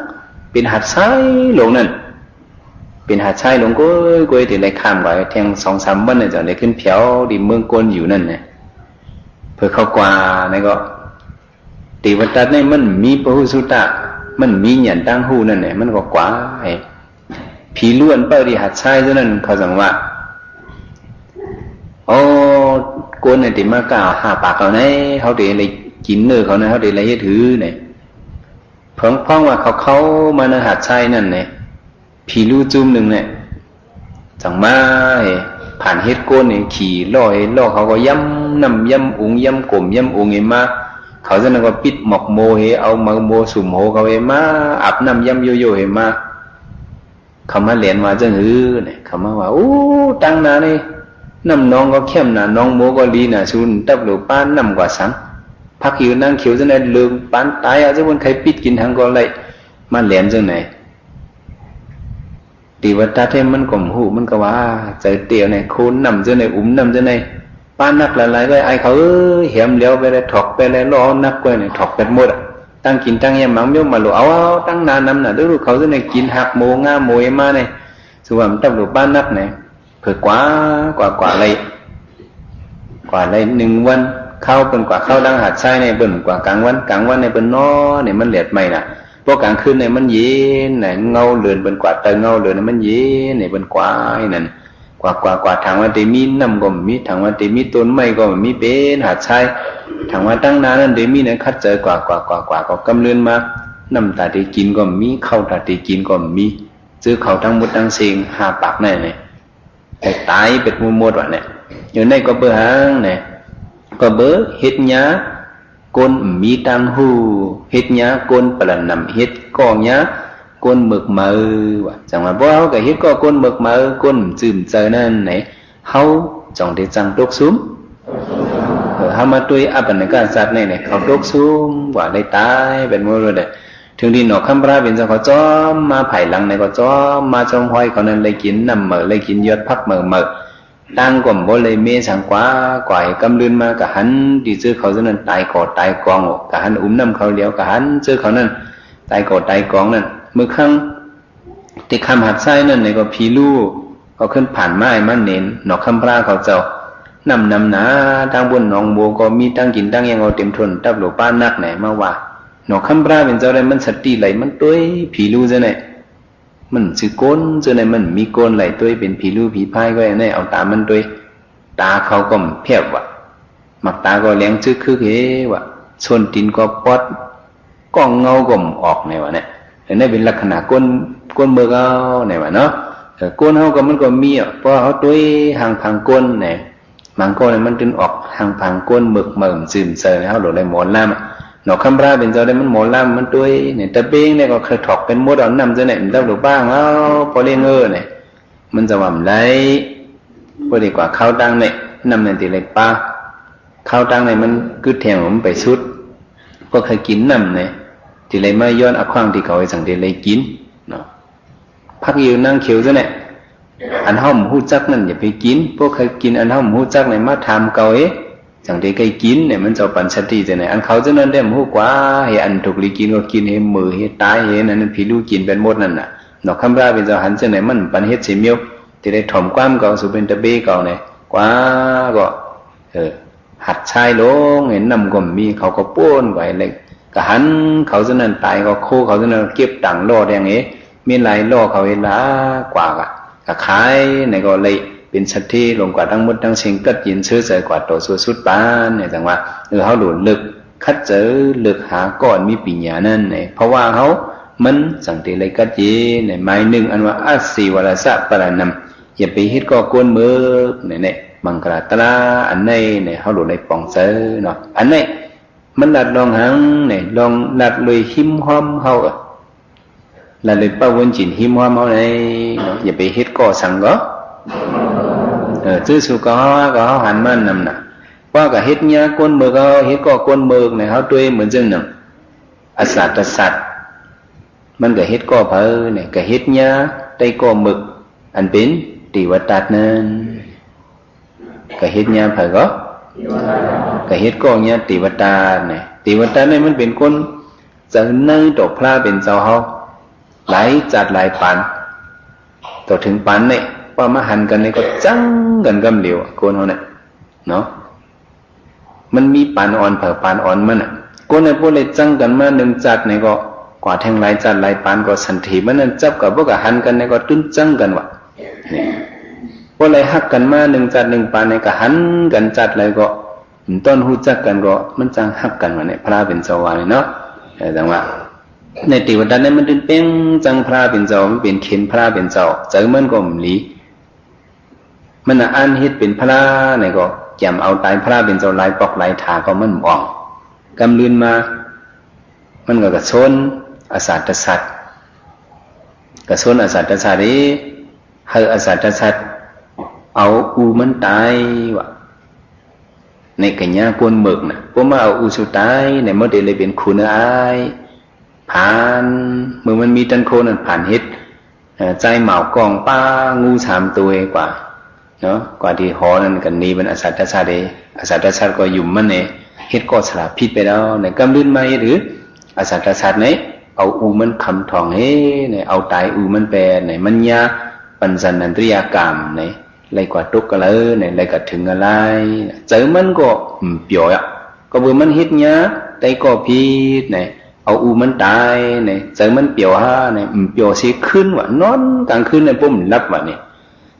เป็นหัดซ้ายลงนั่นเป็นหาดชายหลงก้อยที่ไรข้ามไว้แทง2-3 วันเนี่ยจะได้ขึ้นเพียวดิเมืองกวนอยู่นั่นเนี่ยเพื่อเข้ากว่าเนี่ยก็ตีวัดตัดเนี่ยมันมีพระหุสุตะมันมีหยันตั้งหูนั่นเนี่ยมันก็กว่าผีล้วนเปิดที่หาดชายเท่านั้นเขาสั่งว่าโอ้กวนเนี่ยติมากล่าวหาปากเขาเนี่ยเขาเดี๋ยวอะไรกินเนื้อเขาเนี่ยเขาเดี๋ยวอะไรให้ถือเนี่ยพ้องว่าเขามาในหาดชายนั่นเนี่ยผีลู่จุ่มหนึ่งเนี่ยจังมาผ่านเฮ็ดโกนเนี่ยขี่ล่อเขาก็ย่ำน้ำย่ำอุงย่ำกลมย่ำอุงเอมาเขาจะนั่งก็ปิดหมอกโมเอามาโมสุ่มโหเขาเอมาอาบน้ำย่ำโยเอมาเขามาเหรียญมาจังเนี่ยเขามาว่าตั้งนานี่ น้ำน้องก็เข้มนะน้องโมก็ลีนะชุนตับหลูป้านน้ำกว่าสังพักอยู่นั่งเขียวจะได้ลืมปานตายอาจจะวันใครปิดกินทางก็เลยมาแหลมจังไหนตีวัดตาเทมันก็หูมันก็ว่าใจเตี่ยวเนี่ยคูนนำจังไหนนำจังไหนป้านนักหลายๆก็ไอ้เขาเหี่ยมเลี้ยวไปเลยถอกไปเลยล้อนักกว่าเนี่ยถอกเป็นหมดอ่ะตั้งกินตั้งยำมังเมี้ยวมาหลูเอาตั้งนานน้ำน่ะดูเขาจังไหนกินหักโมง่าโมยมาเนี่ยส่วนตับหลูป้านนักเนี่ยเผื่อกว่าเลย1 วันเข้าเป็นกว่าเข้าดังหัดใช้ในเบิ่นกว่ากลางวันในเบิ่นน้อเนี่ยมันเหลียดใหม่น่ะพวกกลางคืนเนี่ยมันเย็นไหนเงาเลือนเป็นกว่าเตยเงาเลือนมันเย็นเนี่ยเป็นกว่านั่นกว่าทางวันที่มีน้ำก็มีทางวันที่มีต้นไม้ก็มีเป็นหัดใช้ทางวันตั้งนานนั่นที่มีเนี่ยคัดเจอกว่าก็กำเลือนมาน้ำตาที่กินก็มีข้าวตาที่กินก็มีซื้อข้าวทั้งหมดทั้งสิ่ง5 ปากแน่เนี่ยแต่ตายเป็นหมดว่ะเนี่ยอยู่ในก็เบื่อหางเนี่ยก็เบื่อเฮ็ดหญ้าก้นมีตังหูเฮ็ดหญ้าก้นปลาหนำเฮ็ดก้องหญ้าก้นหมึกมือว่ะจังว่าบ่เฮาก็เฮ็ดก็ก้นหมึกมือก้นจืมเจอนั่นไหนเฮาจ้องได้จังตกซุ้มเฮามาตุยอัปนการสัตว์นี่เขาตกซุ้มว่าได้ตายเป็นหมดเลยถึงที่หนอคำพระเป็นเจ้าเขาจ้อมมาไผ่หลังในก็จ้อมมาจมห้อยเขานั้นเลยกินน้ำเหมอเลยกินยอดพักเหมอตั้งกลมบ่เลยเมสังกว่ากว่ากำลืนมากะหันที่ซื้อเขานั้นตายกอดตายกองกะหันน้ำเขาเลี้ยวกะหันซื้อเขานั้นตายกอดตายกองนั่นเมื่อครั้งที่คำหัดไส้นั่นในก็พีลูกเขาขึ้นผ่านไม้มันเน้นหนอคำพระเขาเจ้านำหนาทางบนหนองบัวก็มีตั้งกินตั้งยังเอาเต็มทนตับหลวป้านักไหนมาว่าหนอคำพระเป็นเจ้าได้มันสติไหลมันตัวผีลูจะไหนมันชื่อก้นจะไหนมันมีก้นไหลตัวเป็นผีลูผีพายก็ไหนเอาตามันตัวตาเขาก็เพียบว่ะหมักตาก็เลี้ยงชื่อคือว่ะชนตินก็ปอดก้องเงาก็ออกในวะเนี่ยนี่เป็นลักษณะก้นเมื่อเอาในวะเนาะก้นเขาก็มันก็มีอ่ะเพราะเขาตัวห่างพังก้นเนี่ยบางก้นมันจึงออกห่างพังก้นหมึกเหม่อซึมเซอร์เขาหลุดเลยหมดแล้วหนอคำพระเป็นเจ้าได้มันหมอลำมันตัวเนี่ยตะเบงเนี่ยก็เคยถอกเป็นมดเอานำจะเนี่ยเล่าหรือบ้างเอาพอเลี้ยงเนี่ยมันจะหว่ำไรพอดีกว่าข้าวตังเนี่ยนำเนี่ยตีเลยป้าข้าวตังเนี่ยมันกึศแถวมันไปสุดก็เคยกินนำเนี่ยตีเลยไม่ย้อนเอาขว้างที่เขาไปสั่งตีเลยกินเนาะพักอยู่นั่งเขียวจะเนี่ยอันห้อมหูจักนั่นอย่าไปกินพวกเคยกินอันห้อมหูจักเนี่ยมาทำเก่าจังได้ใกล้กินเนี่ยมันจะปันสติจะไหนอันเขาจะนั่นได้หมูกว่าเห็นอันถูกลีกินก็กินเห็นมือเห็นตายเห็นนั่นผีลูกกินเป็นหมดนั่นน่ะนอกคำราเป็นเจ้าหันจะไหนมันปันเฮ็ดสีเมียวที่ได้ถ่อมความเก่าสู่เป็นตะเบเก่าเนี่ยกว่าก็หัดชายลงเห็นนำก็มีเขาก็ป้วนไว้เลยก็หันเขาจะนั่นตายก็โคเขาจะนั่นเก็บตังค์ล่อแดงมีหลายล่อเขาเวลากว่าก็ขายในก็เลยเป็นสัตว์ที่ลงกว่าทั้งหมดทั้งสิ่งก็ยินเชื่อใจกว่าตัวสุดบ้านเนี่ยจังว่าเขาหลุดลึกคัดเจอลึกหาก่อนมีปัญญานั่นเนี่ยเพราะว่าเขามันสังเกตเลยกัดยีเนี่ยหมายหนึ่งอันว่าอาศีวรสะปรานำอย่าไปฮิตก็กวนมือเนี่ยมังกรตระอันในเนี่ยเขาหลุดในป่องเจอเนาะอันในมันหลัดลองหังเนี่ยลองหลัดเลยหิมห้อมเขาหลัดเลยป้าวนจินหิมห้อมเขาเนี่ยอย่าไปฮิตก็สั่งก็ซื้อสุกก็หันมันนำน่ะว่าก็เฮ็ดเนี้ยก้นเบิกเฮ็ดก็ก้นเบิกเนี่ยเขาตัวเหมือนจังหนึ่งอสัตสัตมันก็เฮ็ดก็เพอเนี่ยก็เฮ็ดเนี้ยได้ก็หมึกอันเป็นติวตัดนั่นก็เฮ็ดเนี้ยเพอก็เฮ็ดก็เนี้ยติวตาเนี่ยติวตาเนี่ยมันเป็นคนจะนั่งตกพระเป็นเจ้าเขาหลายจัดหลายปันต่อถึงปันเนี่ยว่ามาหันกันเนี่ยก็จังกันกำเหลียวโกนเขาเนี่ยเนาะมันมีปานอ่อนเผอปานอ่อนมันอ่ะโกนเนี่ยพวกเลยจังกันมาหนึ่งจัดเนี่ยก็กว่าแทงหลายจัดหลายปานก็สันทีมันนั่นจับกับพวกหันกันเนี่ยก็ตุ้นจังกันวะเนี่ยพวกเลยหักกันมาหนึ่งจัดหนึ่งปานเนี่ยก็หันกันจัดเลยก็ต้นหูจักกันก็มันจังหักกันวะเนี่ยพระเป็นเจ้าวาเนี่ยเนาะแต่ว่าในติวดาเนี่ยมันเป็นจังพระเป็นเจ้ามันเป็นเข็นพระเป็นเจ้าเจอมันก็มลีมันอ่านเฮ็ดเป็นพระเนี่ยก็แจมเอาตายพระเป็นเจ้าหลายปอกหลายถาก็มันอ่องกำลืนมามันก็กระชนอสัตสัตกระชนอสัตสัตนี้เฮออสัตสัต เอาอูมันตายวะในกัญญากวนหมึกนะพวกมาเอาอูสุตายในเมื่อเดเลยเป็นคุณอายผ่านเมื่อมันมีตันโคนั่นผ่านเฮ็ดใจเหมากองป้างูสามตัวกว่าเนาะกว่าที่หอนั่นกันนี้เป็นอสัตตชาติอสัตตชาติก็ยุ่มมันเนี่ยเฮ็ดก็สลับพิษไปแล้วในกำลื่นไหมหรืออสัตตชาติไหนเอาอูมันคำทองเฮ้เนี่ยเอาตายอูมันแปรเนี่ยมันยาปัญสันนันตริยากรรมเนี่ยไรกว่าตุกก็เลยเนี่ยไรก็ถึงอะไรเจอมันก็เปียวอ่ะก็เบื่อมันเฮ็ดยาได้ก็พิษเนี่ยเอาอูมันตายเนี่ยเจอมันเปียวฮะเนี่ยเปียวสิขึ้นว่ะนอนกลางคืนเนี่ยปุ่มรับว่ะเนี่ย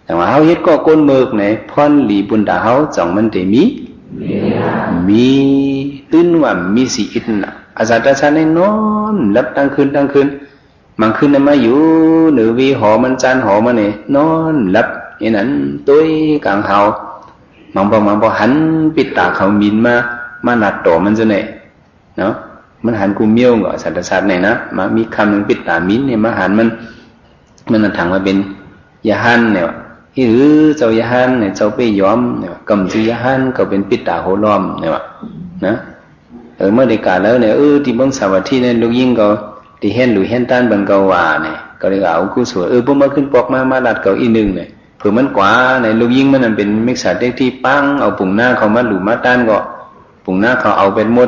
แต่ว่าเฮาเฮ็ดก็ก้นเมือกเนี่ยพรหลีบุญตาเฮาจ่องมันได้มีตื้นว่ามีสิอิดน่ะอาสัตตชาตินอนรับกลางคืนบางคืนน่ะมาอยู่หรือวีหอมันจานหอมันเนี่ยนอนรับอย่างนั้นตุ้ยกลางเฮามังบ่หันปิดตาเขามินมาหนัดต่อมันจะเนี่ยเนาะมันหันกูเมี้ยวก็สัตตชาติเนี่ยนะมามีคำหนึ่งปิดตามินเนี่ยมาหันมันถังมาเป็นยาหันเนี่ยหรือเจ้ายาหันเนี่ยเจ้าไปย้อมเนี่ยกำจือยาหันก็เป็นปิดตาโหล้อมเนี่ยนะเมื่อได้กาแล้วเนี่ยที่บังสาวัตถีเนี่ยลูกยิ่งก็ที่เห็นหรือเห็นต้านบันเกาว่าเนี่ยก็เลยเอากู้สวยพวกมาขึ้นปอกมาลัดเกาอีหนึ่งเนี่ยเผื่อมันกว่าในลูกยิ่งมันเป็นมิกซ์เด็กที่ปังเอาปุ่งหน้าเขามาหลุมมาต้านก็ปุ่งหน้าเขาเอาเป็นมด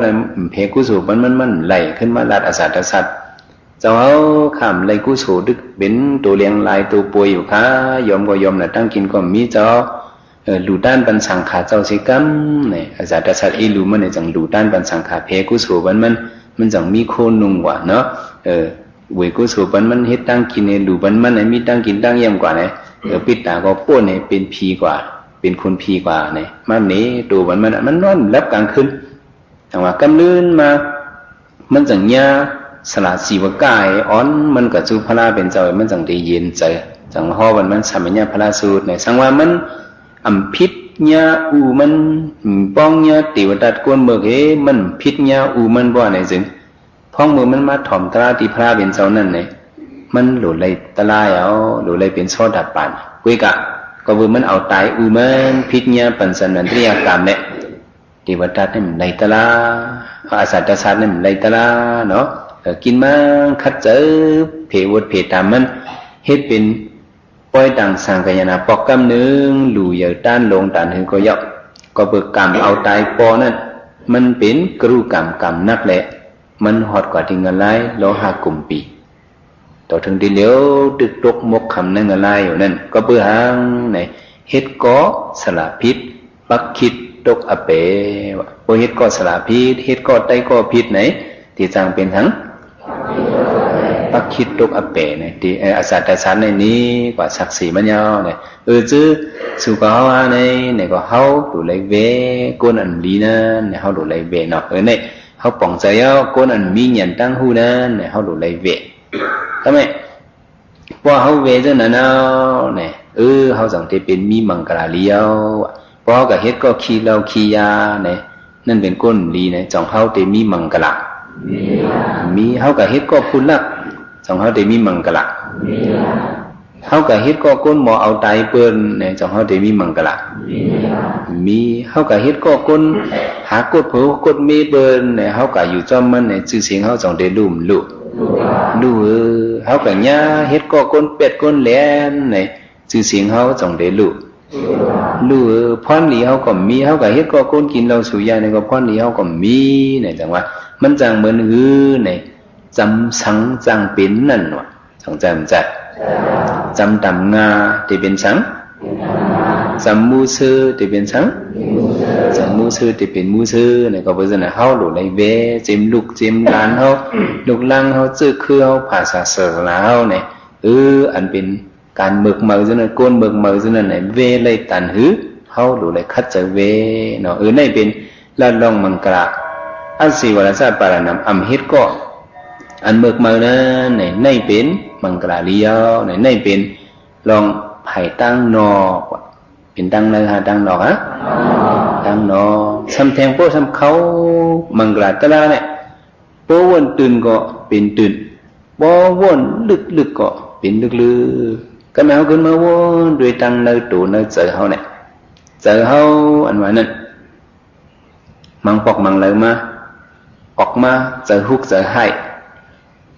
เพกู้สวยมันไหลขึ้นมาลัดอาสาตสัตว์เจ้าเขาขำไหลกู้สวยดึกเป็นตัวเลี้ยงลายตัวป่วยอยู่ค่ะยอมก็ยอมนะตั้งกินก็มีเจ้าหลู่ด้านปันสังขาเจ้าสิกัมเนี่ยอาจารย์สัตว์อีหลู่มันเนี่ยจังหลู่ด้านปันสังขาเพกุศลมันจังมีโคนนุ่งกว่าเนาะเวกุศลมันเฮ็ดตั้งกินเนี่ยหลู่มันเนี่ยมีตั้งกินตั้งเยี่ยมกว่าเนี่ยปิดตาก็ป้วนเนี่ยเป็นพีกว่าเป็นคนพีกว่าเนี่ยมันนี้ตัวมันนอนรับกลางคืนแต่ว่ากำลื่นมามันจังยาสละสีวกายอ่อนมันกับจูพระเป็นเจ้ามันจังได้เย็นใจจังห่อมันสามัญญาพระสูตรเนี่ยสังว่ามันอัมพิษญาอูมันป้องญาติวตัดกวนเบิกมันพิษญาอูมันบ่ไหนจึงพ้องมือมันมาถ่อมตราติพระเป็นเจ้านั่นเนี่ยมันหลุดเลยตะลายเอาหลุดเลยเป็นโซดับปานกุยกะก็เบื่อมันเอาตายอูมันพิษญาปัญสันนันตริยากรรมเนี่ยติวตัดเนี่ยมันเลยตะลาอาสัตตชาติเนี่ยมันเลยตะลาเนาะกินมาคัดเจอเพวดเพตามมันเฮ็ดเป็นปล่อยดังสังกัญญาปอกกำหนึ่งหลู่เหยื่อต้านลงต้านหือก็ยกก็เบิกกรรมเอาตายปอนั่นมันเป็นกรุกรรมนักแหละมันหอดกว่าที่เงินไล่โลหะกุมปีต่อถึงที่เหลียวตึกตกมกคำนั่งเงินไล่อยู่นั่นก็เบื่อหางในเฮ็ดก็สละพิษปักคิดตกอเปวะโอเฮ็ดก็สละพิษเฮ็ดก็ไตก็พิษไหนที่จังเป็นทั้งปักคิดตกอเปเนี่ยที่อาสัตตชาติในนี้กว่าศักดิ์ศรีมันยาวเนี่ยจื้อสุกเฮาในก็เฮาดูไลเวก้นอันลีนั่นเนี่ยเฮาดูไลเวเนาะเนี่ยเฮาป่องใจเอาก้นอันมีหยันตั้งหูนั่นเนี่ยเฮาดูไลเวทำไมพอเฮาเวจังนั้นเอาเนี่ยเฮาจังที่เป็นมีมังกรเลียวพอเฮาก็เฮ็ดก็ขี้เหล้าขี้ยาเนี่ยนั่นเป็นก้นลีเนี่ยจังเฮาที่มีมังกรมีเฮาก็เฮ็ดก็พุนลักจังเฮาได้มีมังกรเฮาก็เฮ็ดก็ก้นหมอเอาตายเปิ้นเนี่ยจังเฮาได้มีมังกรมีเฮาก็เฮ็ดก็ก้นหากดเผากดมีเปิ้นเนี่ยเฮาก็อยู่จอมมันเนี่ยชื่อเสียงเฮาจังได้ลุ่มลุเฮาก็ญาเฮ็ดก็ก้นเป็ดก้นแหลนเนี่ยชื่อเสียงเฮาจังได้ลุพรหลีเฮาก็มีเฮาก็เฮ็ดก็ก้นกินเหล้าสูบยาเนี่ยก็พรหลีเฮาก็มีเนี่ยจังว่ามันจังเหมือนเนี่ยจำสังจังเป็นนั่นวะสังจำจัดจำดำงาที่เป็นสังจำมูซื้อที่เป็นสังจำมูซื้อที่เป็นมูซื้อเนี่ยก็เป็นอะไรเฮาหลุดเลยเวเจมลูกเจมลานเฮาลูกลังเฮาจื้อคือเฮาภาษาเสือแล้วเนี่ยอันเป็นการเบิกเมือจังนั้นก้นเบิกเมือจังนั้นเนี่ยเวเลยตันหือเฮาหลุดเลยคัดเจอเวเนาะนี่เป็นละลองมังกรอันสีวรศาสตร์ปารานามอัมฮิตก็อันเบิกมานั้นในเป็นมังกรเลียวในเป็นลองไผ่ตั้งนอกเป็นตั้งเลยฮะตั้งนอกฮะตั้งนอกซ้ำแทงโป้ซ้ำเขามังกรตะลาเนี่ยโป้วนตื่นก็เป็นตื่นบ่วนลึกก็เป็นลึก cái mẹ họ cứ mơ vô đuôi tăng nơi trụ nơi chờ họ này chờ họ anh nói nên mang bọc mang lời màออกมาเจอฮุกเจอให้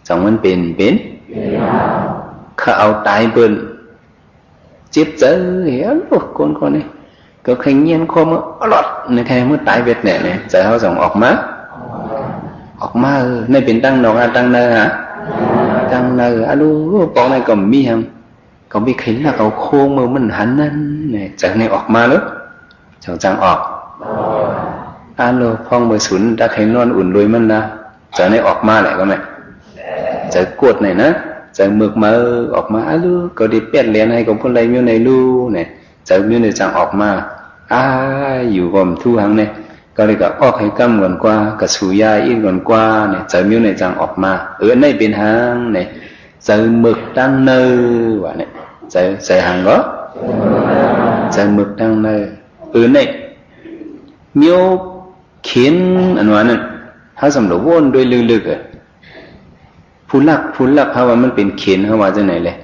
จังมันเป็นเขาเอาตายเบิ่นเจ็บเจอเหี้ยลูกคนนี้ก็เคยเงียนคอมาอลอดในแค่เมื่อตายเบ็ดเนี่ยเจอเขาส่งออกมาในเป็นตั้งนอกตั้งเนอฮะตั้งเนออะลูกปองในก็มีฮะก็มีใครน่ะเขาโค้งมือมันหันนั่นเนี่ยจากในออกมาแล้วจังออกอันโลพองมือสุนถ้าใครนอนอุ่นรวยมันนะจะได้ออกมาแหละก็ไหมจะกดหน่อยนะจะหมึกมาออกมาอันลูก็ได้เปลี่ยนเหรียญให้กับคนไรมิ้วในลูเนี่ยจะมิ้วในจังออกมาอยู่กลมทุ่งเนี่ยก็เลยก็ออกให้กำก่อนกว่ากับสุยาอินก่อนกว่าเนี่ยจะมิ้วในจังออกมาในเป็นหางเนี่ยจะหมึกตั้งเนอวะเนี่ยจะหางก็จะหมึกตั้งเนอในมิ้วเขียนอันว่านั้นถ้าสำหรับวนโดยลึกๆผู้ลักเขาว่ามันเป็นเขียนเขาว่าจะไหนเลย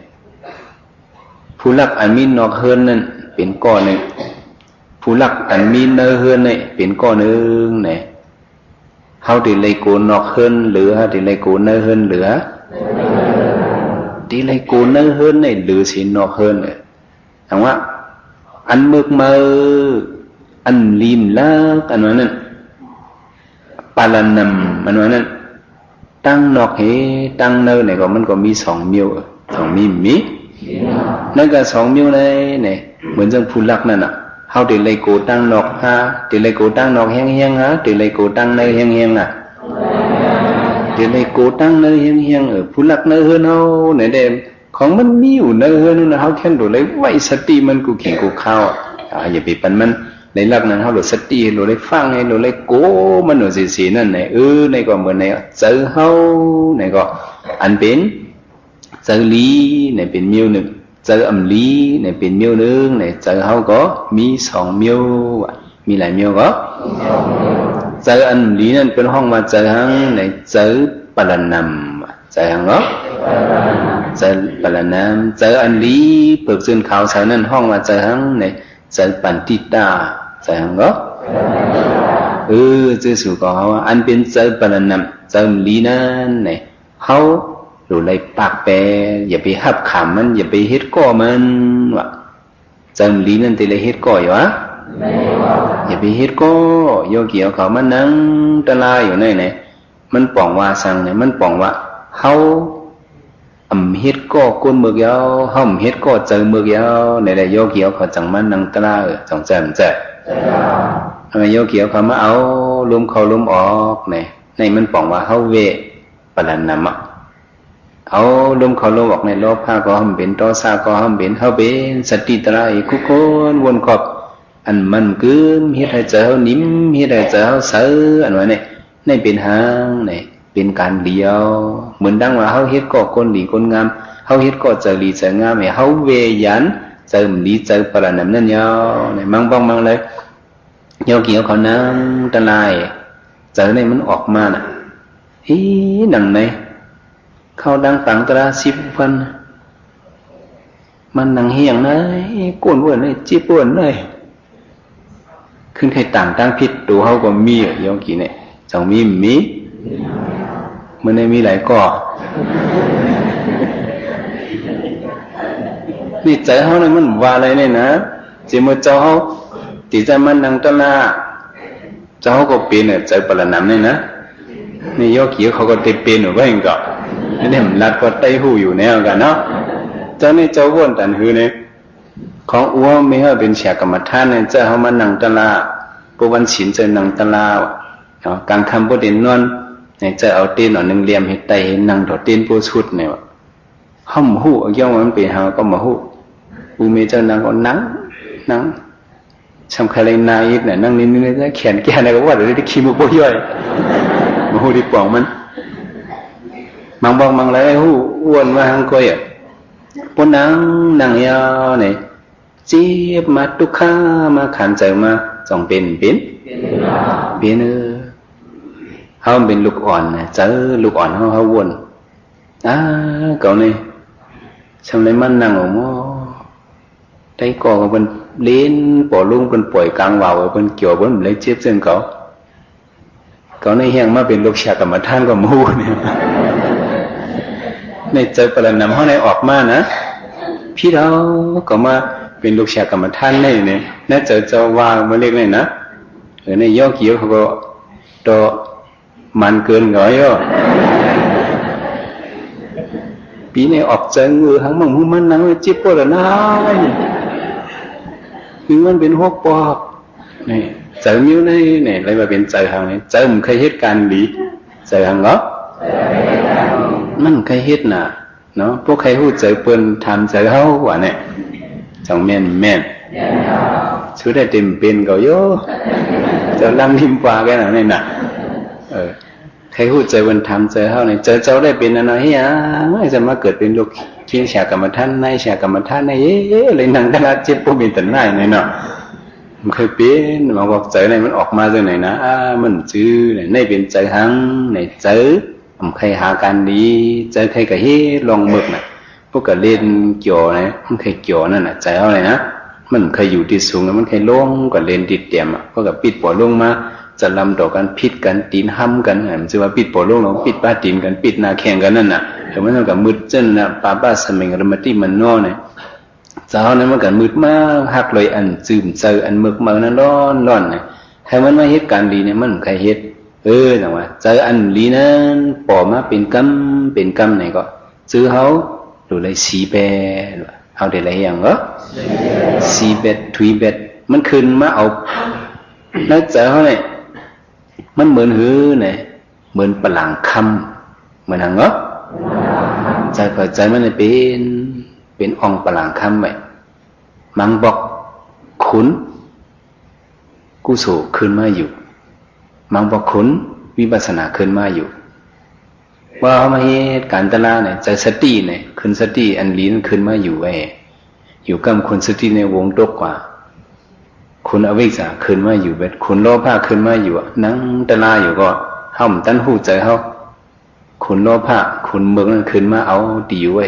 ผู้ลักอันมีนอกเฮิรนนั่นเป็นก้อนหนึ่งผู้ลักอันมีเนอเฮิรนนี่เป็นก้อนหนึ่งไหนเขาตีเลยโกนอกเฮิรนหรือเขาตีเลยโกนเนอเฮิรนหรือตีเลยโกนเนอเฮิรนนี่หรือสินอกเฮิรนเลยถามว่าอันมึกมาอันลีมลักอันว่านั้นปาลานำมันว่านั้นตั้งนอกเหตั้งเนอเนี่ยก็มันก็มีสองมิ้วสองมีนั่นก็สองมิ้วเลยเนี่ยเหมือนจังพูลักนั่นน่ะเฮาติเลยโกตั้งนอกฮะติเลยโกตั้งนอกแห้งๆฮะติเลยโกตั้งเนอแห้งๆอ่ะติเลยโกตั้งเนอแห้งๆพูลักเนอเฮือนเฮาเนี่ยเด้ของมันมีอยู่เนอเฮือนนั่นเฮาแค่นโดเลยไว้สติมันกูขิงกูเข้าอย่าไปปันมันในหลักนั้นเขาหลุดสติหลุดเลยฟังไงหลุดเลยโก้มันหลุดสีนั่นไหนในก็เหมือนในเจอเขาในก็อันเป็นเจอลีในเป็นมิ้วหนึ่งเจออัมลีในเป็นมิ้วหนึ่งในเจอเขาก็มีสองมิ้วมีหลายมิ้วก็เจออันลีนั่นเป็นห้องมาเจอหังในเจอปรานำเจอหังก็เจอปรานำเจออันลีเปิดซึนเขาเสานั่นห้องมาเจอหังในเจอปันติตาใช่ไหมเจอสู่ก็เขาอันเป็นเจอปรานำเจอลีนั่นเนี่ยเขาหลุดเลยปากแปรอย่าไปหับขำมันอย่าไปเฮ็ดก่อมันวะเจอลีนั่นแต่เลยเฮ็ดก่ออยู่วะอย่าไปเฮ็ดก่อโยเกี่ยวเขามันนั่งตะลายอยู่ในไหนมันป่องว่าสั่งเนี่ยมันป่องว่าเขาเฮ็ดก็ก้นมือยาวเฮาเฮ็ดก็เจอมือยาวในได้โยเกี่ยวเขาจังมันนังตะลาจังแจ่มแจ้โยเกี่ยวเขามาเอาลมเข้าลมออกในมันป่องว่าเฮาเวปรานำเอาลมเข้าลมออกในโลภะก็เฮาเป็นโทสะก็เฮาเป็นเฮาเป็นสติตระอีกคนวนขอบอันมันกึมเฮ็ดให้เจอเฮานิ่มเฮ็ดให้เจอเฮาเสืออันว่าในเป็นหางเป็นการเดียวเหมือนดังว่าเฮาเฮ็ดก็คนดีคนงามเฮาเฮ็ดก็เจอดีเจองามเฮาเวยันเจอดีเจอปรานำนั่นยาวมั่งบ้องมั่งเลยโยเกี่ยวเขานั่งตะลายเจอมันออกมาน่ะดังไหนเขาดังตังตระ10 วันมันนังเฮียงนะก้นอ้วนเลยจิบอ้วนเลยขึ้นใครต่างผิดตัวเฮาก็มีโยกี่เนี่ยจังมีมันได้มีหลายก่อนี่ใจเขาเนี่ยมันว่าอะไรเนี่ยนะจิมือเจ้าเขาตีใจมันนังตะลาเจ้าเขาก็เป็นเนี่ยใจปรานำเนี่ยนะนี่โยกี้เขาก็เตะเป็นหรือว่าอย่างก็นี่มันรัดก็ไต้หูอยู่แนวกันเนาะเจ้านี่เจ้าวนตันหือเนี่ยของอ้วไม่ให้เป็นเสียกรรมฐานเนี่ยเจ้าเขามันนังตะลาปุวันฉินเจอนังตะลากลางคำพูดเด่นนวลเนี่ยจะเอาตีนหนึ่งเหลี่ยมให้ไตนั่งถอดตีนปูชุดเนี่ยห้องหูเอาย่องมันเป็นหาก็มาหูอูเมเจ้านางก็นั่งทำใครเลยนายเนี่ยนั่งนิ่งๆจะแขนแก่เนี่ยก็ว่าเดี๋ยวได้ขี้มุกบ่ย่อยมาหูดีป่องมันมังบองมังไรหูอ้วนมาหังก้อยปนนั่งยาวเนี่ยจีบมาตุกข้ามาขันใจมาส่งเป็นเฮาเป็นลูกอ่อนนะเจอลูกอ่อนเฮาวนเก่านี่ xong lấy mắt năng ở mô thấy có bên đến bỏ luôn bên bồi càng vào ở bên kiểu bên lấy chiếc chân có này hiện màเป็นลูกชากับมาท่านกับมูเนี่ยในเจอประนำเขาในออกมานะพี่เราก็มาเป็นลูกชากับมาท่านเนี่ยน่าเจอว่ามาเรียกเลยนะในย่อเกี่ยวเขาก็ตัวมันเกินง่อยอ่ะปีนี้ออกเจองูทั้งมั่งมันนั่งจิบปวดนะคือมันเป็นหัวปอกนี่เจอมิ้วนี่เนี่ยอะไรมาเป็นเจอทางนี้เจอมันเคยเหตุการณ์ดีเจอทางก็มันเคยเหตุน่ะเนาะพวกใครพูดเจอเปิ้นทำเจอเขาว่าเนี่ยจังแม่นช่วยได้เต็มเป็นก็โย่เจอลังทิมปลาแค่ไหนน่ะใครพูดเจอเปิ้นทำเจอเขาเนี่ยเจอเจ้าได้เป็นอะไรเฮียไม่จะมาเกิดเป็นลูกเชียงฉากรรมท่านในฉากรรมท่านในเลยนั่งตลาดเจ็บพวกมีแต่หน้าเนี่ยเนาะมันเคยเป็นมาบอกเจอในมันออกมาจากไหนนะมันจื้อในเป็นเจอหังในเจอผมเคยหาการดีเจอใครก็เฮ้ลองมึกน่ะพวกก็เล่นเกี่ยวนะมันเคยเกี่ยวนั่นน่ะเจออะไรนะมันเคยอยู่ที่สูงแล้วมันเคยลงก็เล่นติดเตียมพวกก็ปิดปอลงมาจะลำต่อกันพิดกันตีนห้ำกันมันจะว่าปิดปอลงลงปิดป้าตีนกันปิดนาแข่งกันนั่นน่ะแต่มันก็มืดจนนะป้าบ้าสมิงรมติมันนอเนี่ยเจ้านั้นมันก็มืดมากหักเลยอันจืมเจออันมึกเมือนั้นร้อนเนี่ยให้มันมาเหตุการณ์ดีเนี่ยมันใครเหตุแต่ว่าเจออันดีนั้นปอมาเป็นกำไหนก็ซื้อเขาหรืออะไรสีเบเอาได้ไรอย่างก็สีเบถุยเบมันขึ้นมาเอาแล้วเจอเขาเนี่ยมันเหมือนหือเนี่ยเหมือนปลังคำเหมือนหังก็ใจมันเป็นองปลังคำไว้มังบอกขุนกุศลขึ้นมาอยู่มังบอกขุนวิปัสสนาขึ้นมาอยู่ว่ามาเหตุการตลาเนี่ยใจสติเนี่ยขึ้นสติอันลิ้นขึ้นมาอยู่ไว้อยู่กับคนสติในวงตกกว่าคุณอวิชชาขึ้นมาอยู่เบ็ดคุณโลภะขึ้นมาอยู่นั่งตลาอยู่ก็ห้ามตั้นหูใจเขาคุณโลภะคุณเมืองนั้นขึ้นมาเอาดีอยู่ไว้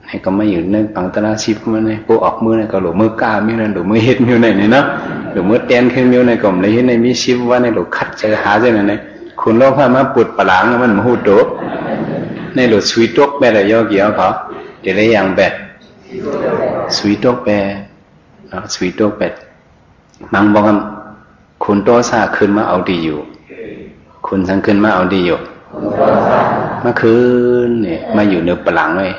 ให้ก็ไม่อยู่ในปังตลาชิบมันเนี่ยพวกออกมือเนี่ยก็หลงมือกล้ามิ้วนั่นหลงมือเฮ็ดมิ้วไหนเนี่ยเนาะหลงมือแตนขึ้นมิ้วในกล่อมเลยเฮ็ดในมีชิบว่าในหลงคัดใจหาใจนั่นเนี่ยคุณโลภะมาปวดปลางมันหูโตในหลงสวีตกแบบย่อเกี่ยวเขาเดี๋ยวได้อย่างแบบสวีตกแบบสวีตกแบบมังบอกคุณโตซาขึ้นมาเอาดีอยู่คุณสังขึ้นมาเอาดีอยู่เมื่อคืนเนี่ยมาอยู่ในปลังเลย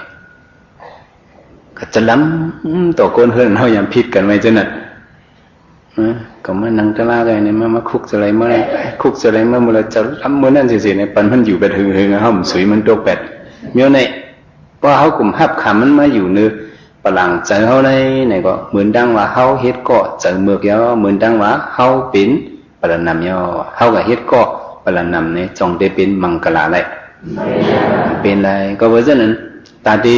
ก็จะล้ำต่อก้นเฮือนเขาอย่างพิษกันไว้จนน่ะก็มานั่งตะลาเลยเนี่ยมาคุกจะอะไรเมื่อไรคุกจะอะไรเมื่อไรจะล้ำเมื่อนั่นสิเนี่ยปันมันอยู่แบบหึงห้องสวยมันโตแปดเมื่อไหร่พอเขากลุ่มหับขามันมาอยู่เนื้อปลังใจเขาในเนี่ยก็เหมือนดังว่าเขาเฮ็ดเกาะใจเมือกย่อเหมือนดังว่าเขาเป็นปรนำย่อเขากับเฮ็ดเกาะปรนำเนี่ยจงได้เป็นมังกรอะไรเป็นอะไรก็เพราะฉะนั้นตาดี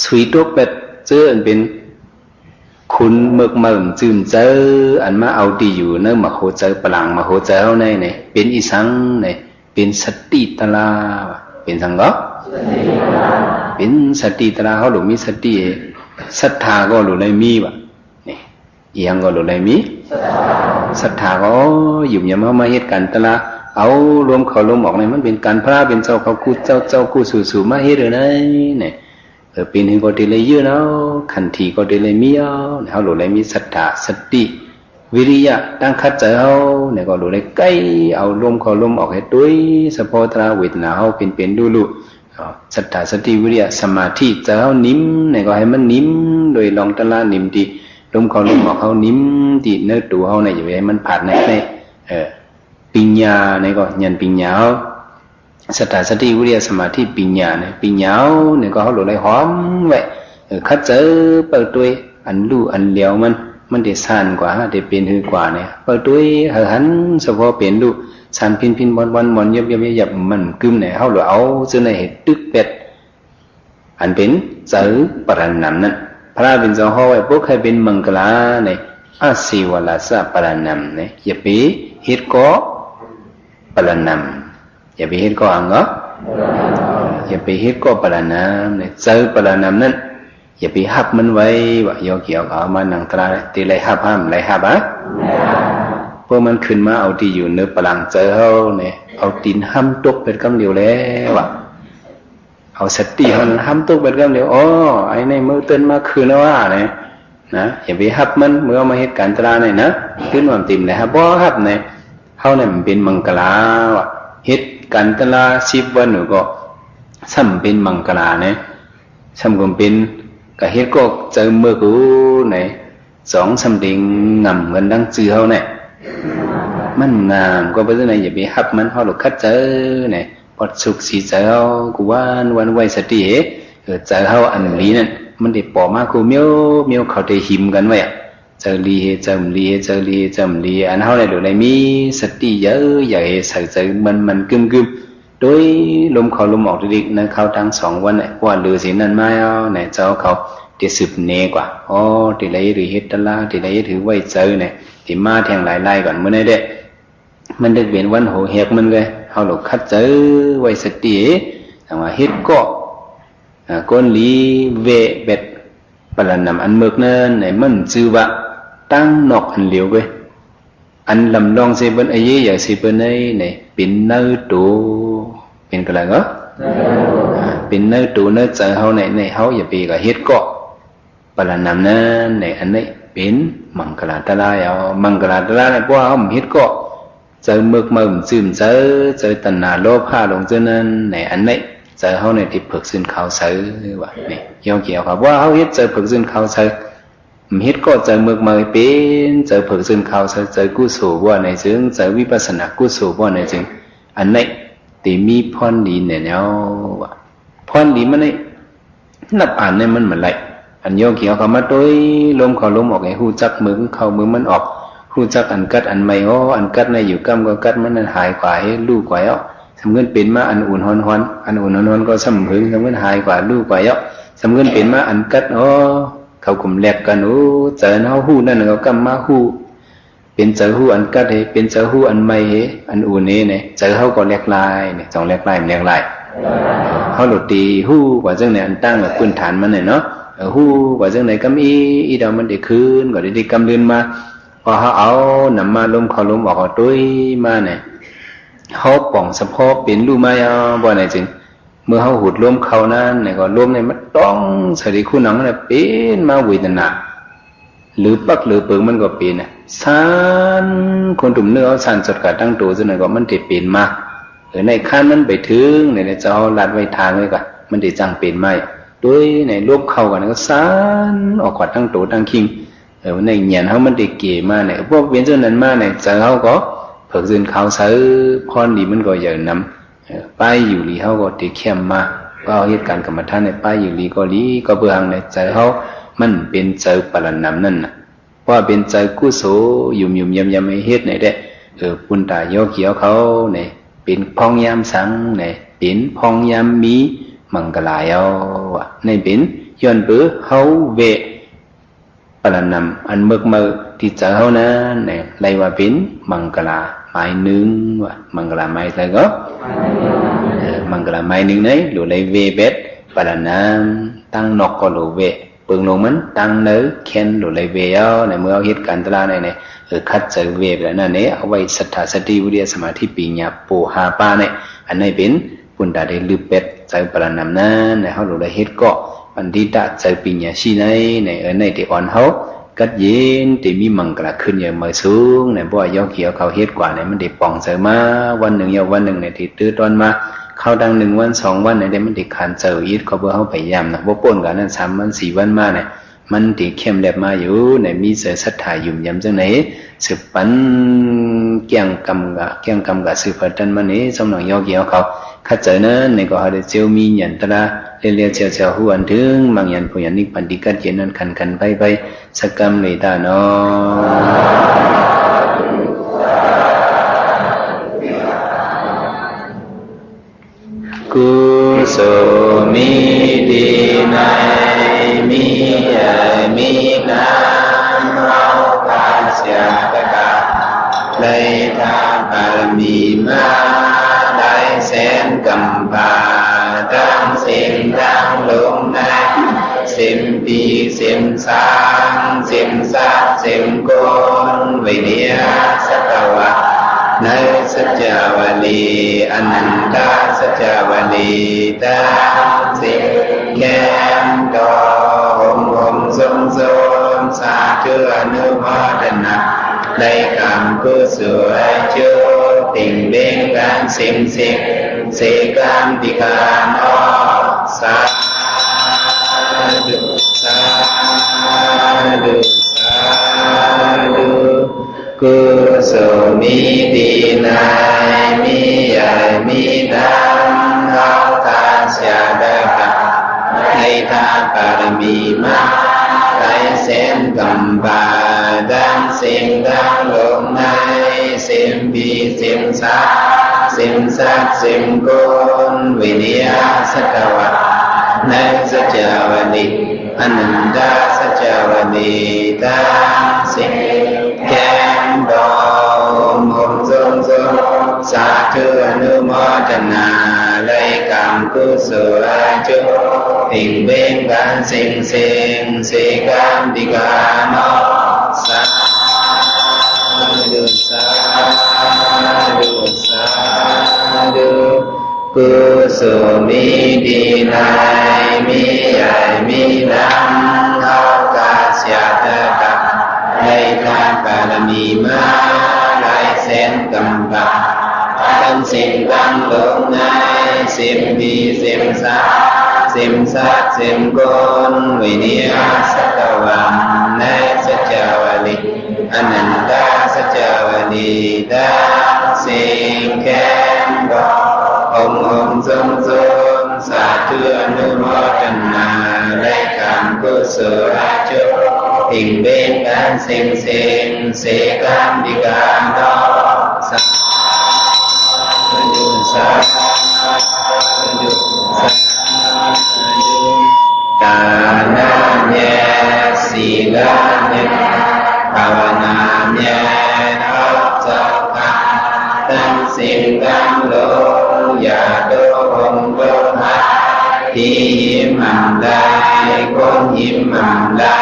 สวีตกแบบเจออันเป็นคุณเมือกเมืองจืมเจออันมาเอาดีอยู่เนื้อมาโหเจอปลังมาโหเจอในเนี่ยเป็นอีสังเนี่ยเป็นสติตลาเป็นสังก็เป็นสติตลาเขาหลุมีสติศรัทธาก็หลุเลยมีว่ะนี่ยังก็หลุเลยมีศรัทธาก็อยู่ยามเขามาเหตุการณ์ตลาเอารวมเขารวมออกในมันเป็นการพระเป็นเจ้าเขากู้เจ้ากู้สู่มาเหตุเลยเนี่ยเป็นให้ก็ได้เลยเยอะเนาะขันทีก็ได้เลยมีเขาหลุเลยมีศรัทธาสติวิริยะตั้งคัดใจเขาเนี่ยก็หลุเลยใกล้เอารวมเขารวมออกให้ด้วยสปอตราเวทนาเขาเป็นดูศรัทธาสติวิริยะสมาธิใจเขานิ่มเนี่ยก็ให้มันนิ่มโดยลองตะลานิ่มดีรวมเขารวมออกเขานิ่มดีเนื้อตัวเขาเนี่ยอย่าให้มันผ่านในปัญญาเนี่ยก็ยันปัญญาศรัทธาสติวิริยะสมาธิปัญญาเนี่ยก็เขาหลุดเลยหอมไว้คัดเจอเปิดตัวอันรู้อันเดียวมันได้ซ่านกว่าได้เป็นหือกว่าเนี่ยเปิดตัวหันเฉพาะเป็นรู้ซ่านพินบอลยับมันกึมเนี่ยเขาหลุดเอาจนในเหตุตึกเป็ดอันเป็นเจอปรนำนั้นพระเป็นเจ้าเขาไว้พวกใครเป็นมังกรเนี่ยอาศิวลาสะปรนำเนี่ยอย่าไปเหตุก็ปรนำอย่าไปเห็นก็อังก็ อย่าไปเฮ็ดก็ปรานามเนี่ยเจอปรานามนั้นอย่าไปหับมันไว้ว่าโยเกี่ยวเอามานั่งตราตีไรหับห้ามไรหับอ่ะพวกมันขึ้นมาเอาที่อยู่เนื้อปรังเจอเขาเนี่ยเอาตีนห้ำตกเป็นกำเหลียวแล้วว่ะเอาสติเขาห้ำตกเป็นกำเหลียวอ๋อไอ้ในมือเตือนมาคืนแล้วว่าเนี่ยนะอย่าไปหับมันเมื่อมาเหตุการณ์ตราเนี่ยนะขึ้นความติ่มเลยครับบ่หับเนี่ยเขาเนี่ยมันเป็นมังกรว่ะเหตุการณ์ตรา10 วันหนูก็ซ้ำเป็นมังกรเนี่ยซ้ำก็เป็นก็เฮ็ดก็เจอเมื่อกูเนี่ย2-3 ดิ่งงำกันดังจื้อเขาเนี่ยมันงามก็เพราะฉะนั้นอย่าไปหับมันเขาหลุดคัดเจอเนี่ยพอสุขสีเจอเขากูวันไว้สติเจอเขาอันนี้นั่นมันได้ปอมากูเมียวเขาได้หิมกันไว้เจอลีเจอลีอันเขาเนี่ยหลุดเลยมีสติเยอะใหญ่ใส่เจอมันกึมโดยลมเขาลมออกดิกนะเขาทั้ง2 วันเนี่ยว่าลือสีนั้นมาเอาเนี่ยเจ้าเขาที่สืบเนกว่าอ๋อที่ไรหรือเฮ็ดตะลาที่ไรถือไว้เจอเนี่ยที่มาแทงหลายก่อนเมื่อไหร่เด้มันได้เป็นวันโหเฮกมันเลยเขาหลบคัดเจอไว้สติแต่ว่าเฮ็ดก็ก้นลีเวเบ็ดปรานำอันเมือกนั่นเนี่ยมันชื่อว่าตั้งนอกอันเหลียวไปอันลำลองเสบันไอ้ยี่อย่างเสบันไอ้เนี่ยเป็นเนื้อตัวเป็นกระไรก็เป็นเนื้อตัวเนื้อเจอเขาเนี่ยเขาอย่าไปกับเฮ็ดก็ปรานำนั่นเนี่ยอันนี้เป็นมังกรตะลายเอามังกรตะลายเนี่ยเพราะว่าเขาเฮ็ดก็เจอเมือกมาซึมเจอตัณหาโลภะลงเจอนั้นเนี่ยอันนี้เจอเขาเนี่ยที่ฝึกซึนเขาเสือว่าเนี่ยเกี่ยวกับว่าเขาเฮ็ดเจอฝึกซึนเขาเสือเฮ็ดก็เจอเมือกมาเป็นเจอฝึกซึนเขาเสือเจอกุศลว่าในจึงเจอวิปัสสนากุศลว่าในจึงอันนี้ที่มีพรดีเนี่ยเนาะว่าพรดีมันนี่นับอ่านเนี่ยมันเหมือนไรอันโยเกี่ยวกับมาโดยลมเขาลมออกไอ้หูจักมือเข้ามือมันออกหูจักอันกัดอันไม่อ๋ออันกัดในอยู่กำก็กัดมันหายกว่าให้ลูกกว่าอ๋อสำเงินเป็นมาอันอุ่นฮ้อนอันอุ่นฮ้อนก็สำพึงสำเงินหายกว่าลูกกว่าอ๋อสำเงินเป็นมาอันกัดอ๋อเขากลุ่มแลกกันโอ้เจอเขาหูนั่นเขากำมาหูเป็นเจอหูอันกัดให้เป็นเจอหูอันไม่ให้อันอุ่นนี้เนี่ยเจอเขาก็แลกลายเนี่ย2 แลกลายมันแลกลายเขาหลุดตีหูกว่าจังเนี่ยอันตั้งแบบพื้นฐานมันเนี่ยเนาะหูกว่าจังไหนก็มีอีดาวมันได้คืนก็ได้กำเดินมาพอเขาเอานำมาลมเขาลมออกเอาด้วยมาเนี่ยเขาป่องสะโพกเป็นรูมาเอาบ่ไหนจริงเมื่อเขาหุดลมเขานั้นเนี่ยก็ลมเนี่ยมันต้องสติคู่หนังเนี่ยเป็นมาวิตนาหรือปักหรือเปิงมันก็เป็นนะสานคนถุ่มเนื้อสานสดกัดตั้งตัวจนไหนก็มันได้เป็นมาในขั้นมันไปถึงเนี่ยจะเอาลัดไว้ทางเลยก็มันได้จังเป็นไม่ด้วยในลบเข้ากันก็สานออกขวัดทั้งตัวทั้งคิงในเหยียนเขามันได้เก๋มากเนี่ยพวกเวียนเจ้านั้นมากเนี่ยจะเขาก็เผิกซึนเขาซื้อพรดีมันก็ใหญ่นำป้ายอยู่ลีเขาก็ได้เข้มมาก็เหตุการณ์กรรมฐานในป้ายอยู่ลีก็ลีก็เบื่อหังในใจเขามันเป็นใจปรนำนั่นนะว่าเป็นใจกุศลยุ่มยำให้เฮ็ดในเด้ปุณตาโยเขียวเขาเนี่ยเป็นพองยามสังเนี่ยเป็นพองยามมีมังกรายเอาในเป็นย้อนเปื้อเขาเวปรนำอันเมือกมือที่เจอเขานั้นเนี่ยไรว่าเป็นมังกรไม้หนึ่งว่ามังกรไม้อะไรก็มังกรไม้หนึ่งnàyหรือไรเวเบ็ดปรนำตั้งนกก็หรือเวเปิงลงมันตั้งเนื้อเข็นหรือไรเวเอาในเมื่อเอาเหตุการณ์ตลาดเนี่ยคัดเจอเวแบบนั้นเนี่ยเอาไว้ศรัทธาสติวิริยะสมาธิปัญญาปูหาปาเนี่ยอันนี้เป็นปุณตาได้ลือเป็ดใจปรนำนั้นในเขาหรือไรเหตุก็อันที่ตาใจปัญญาชีในที่อ่อนเขากัดเย็นที่มีมังกรขึ้นอย่างมือสูงในบ่อยเขียวเขาเหตุกว่าในมันได้ป่องใจมาวันหนึ่งวันหนึ่งในที่ตื้อตอนมาเข้าดัง1 วัน2 วันในได้มันได้ขานเจออีกเขาเบื่อเขาไปยำนะว่าป่นกันนั้น3 วัน4 วันมาเนี่ยมันที่เข้มแหลมมาอยู่ในมีเสศรัทธายุ่มยำจังไหนสืบปันเกี่ยงกำกับสืบปันมันนี้สมหนังเกี่ยวเขาข้าเจอนั้นในก็หาได้เจียวมียันตระเลี้ยเจียวหัวอันถึงบางยันผู้ยันนิพันธิกัดเย็นนั้นคันไปสักกรรมเลยตาเนาะกุศลมีดีในมีน้ำเราพาเสียตะกาเลยทางบารมีมาได้แสนกำพาตั้ง สิมสังสิมสักสิมกุลวิเนียสัตวะในสัจจวลีอนันตสัจจวลีตาสิแก้มดององสมสมสาธุอนุโมทนาได้กรรมกุศลเชื่อติ่งเบ่งการสิมสิเสกรรมติการอสาธุสาธุสาธุกุศลมีดีนายมีใหญ่มีดังเอาทานเสียได้ค่ะให้ทานบารมีมากได้เส้นกำบาดังสิ่งดังลงในสิ่งปีสิ่งสักสิ่งสักสิ่งกุลวิเนียสัตวะในสัจจวลีอนันตสัจจวลีตาสิ่งแก้มดององค์ทรงสาธุอนุโมทนาได้กรรมกุศลจุติ่งเบ่งการสิ่งเสกรรมติการอสาธุสาธุสาธุกุศลมีดีนายมีใหญ่มีดังเอากาเสียตะกับให้ทานบารมีมาได้เส้นกำบังทั้งสิ่งตั้งลงในสิมปีสิมสักสิมสักสิมกุลวิเนียสัตวังในสัจจวลีอนันตสัจจวลีตาสิ่งแก้มดององค์ทรงสาธุอนุโมทนาได้กรรมกุศลจุติ่งเบ่งการสิ่งเสกรรมติการดอกสาธุสาธุสาธุกาณะเนสีลาเนภาวนาเนอัจจคะตั้งสิ่งตั้งโลอย่าโดนโดนหาที่ยิ้มมั่นได้คนยิ้มมั่นได้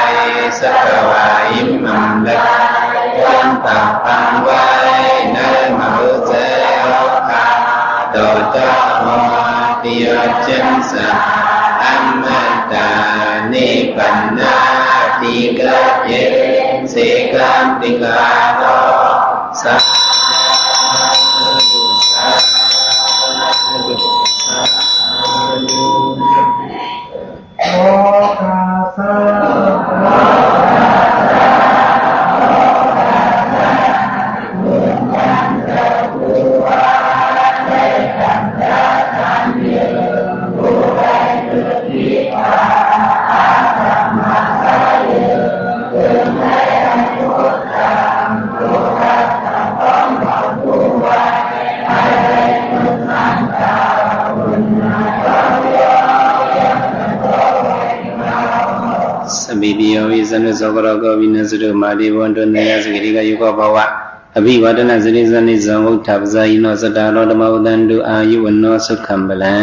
สักว่ายิ้มมั่นได้คนตักฟังไว้ในมหุเจ้าค่ะต่อจากมอติยจันสะอมตะนิพพานาติกะเยเสกรรมติกาโนสัพဇောကရောကောဝိနစရုမာတိဝန္တနေယစဂရိကယုကောဘဝအဘိဝဒနာစရိဇနိဇံဝုထပဇာယိနောစတာရောဓမ္မဝတ္တန္တုအာယုဝနောသုခံပလံ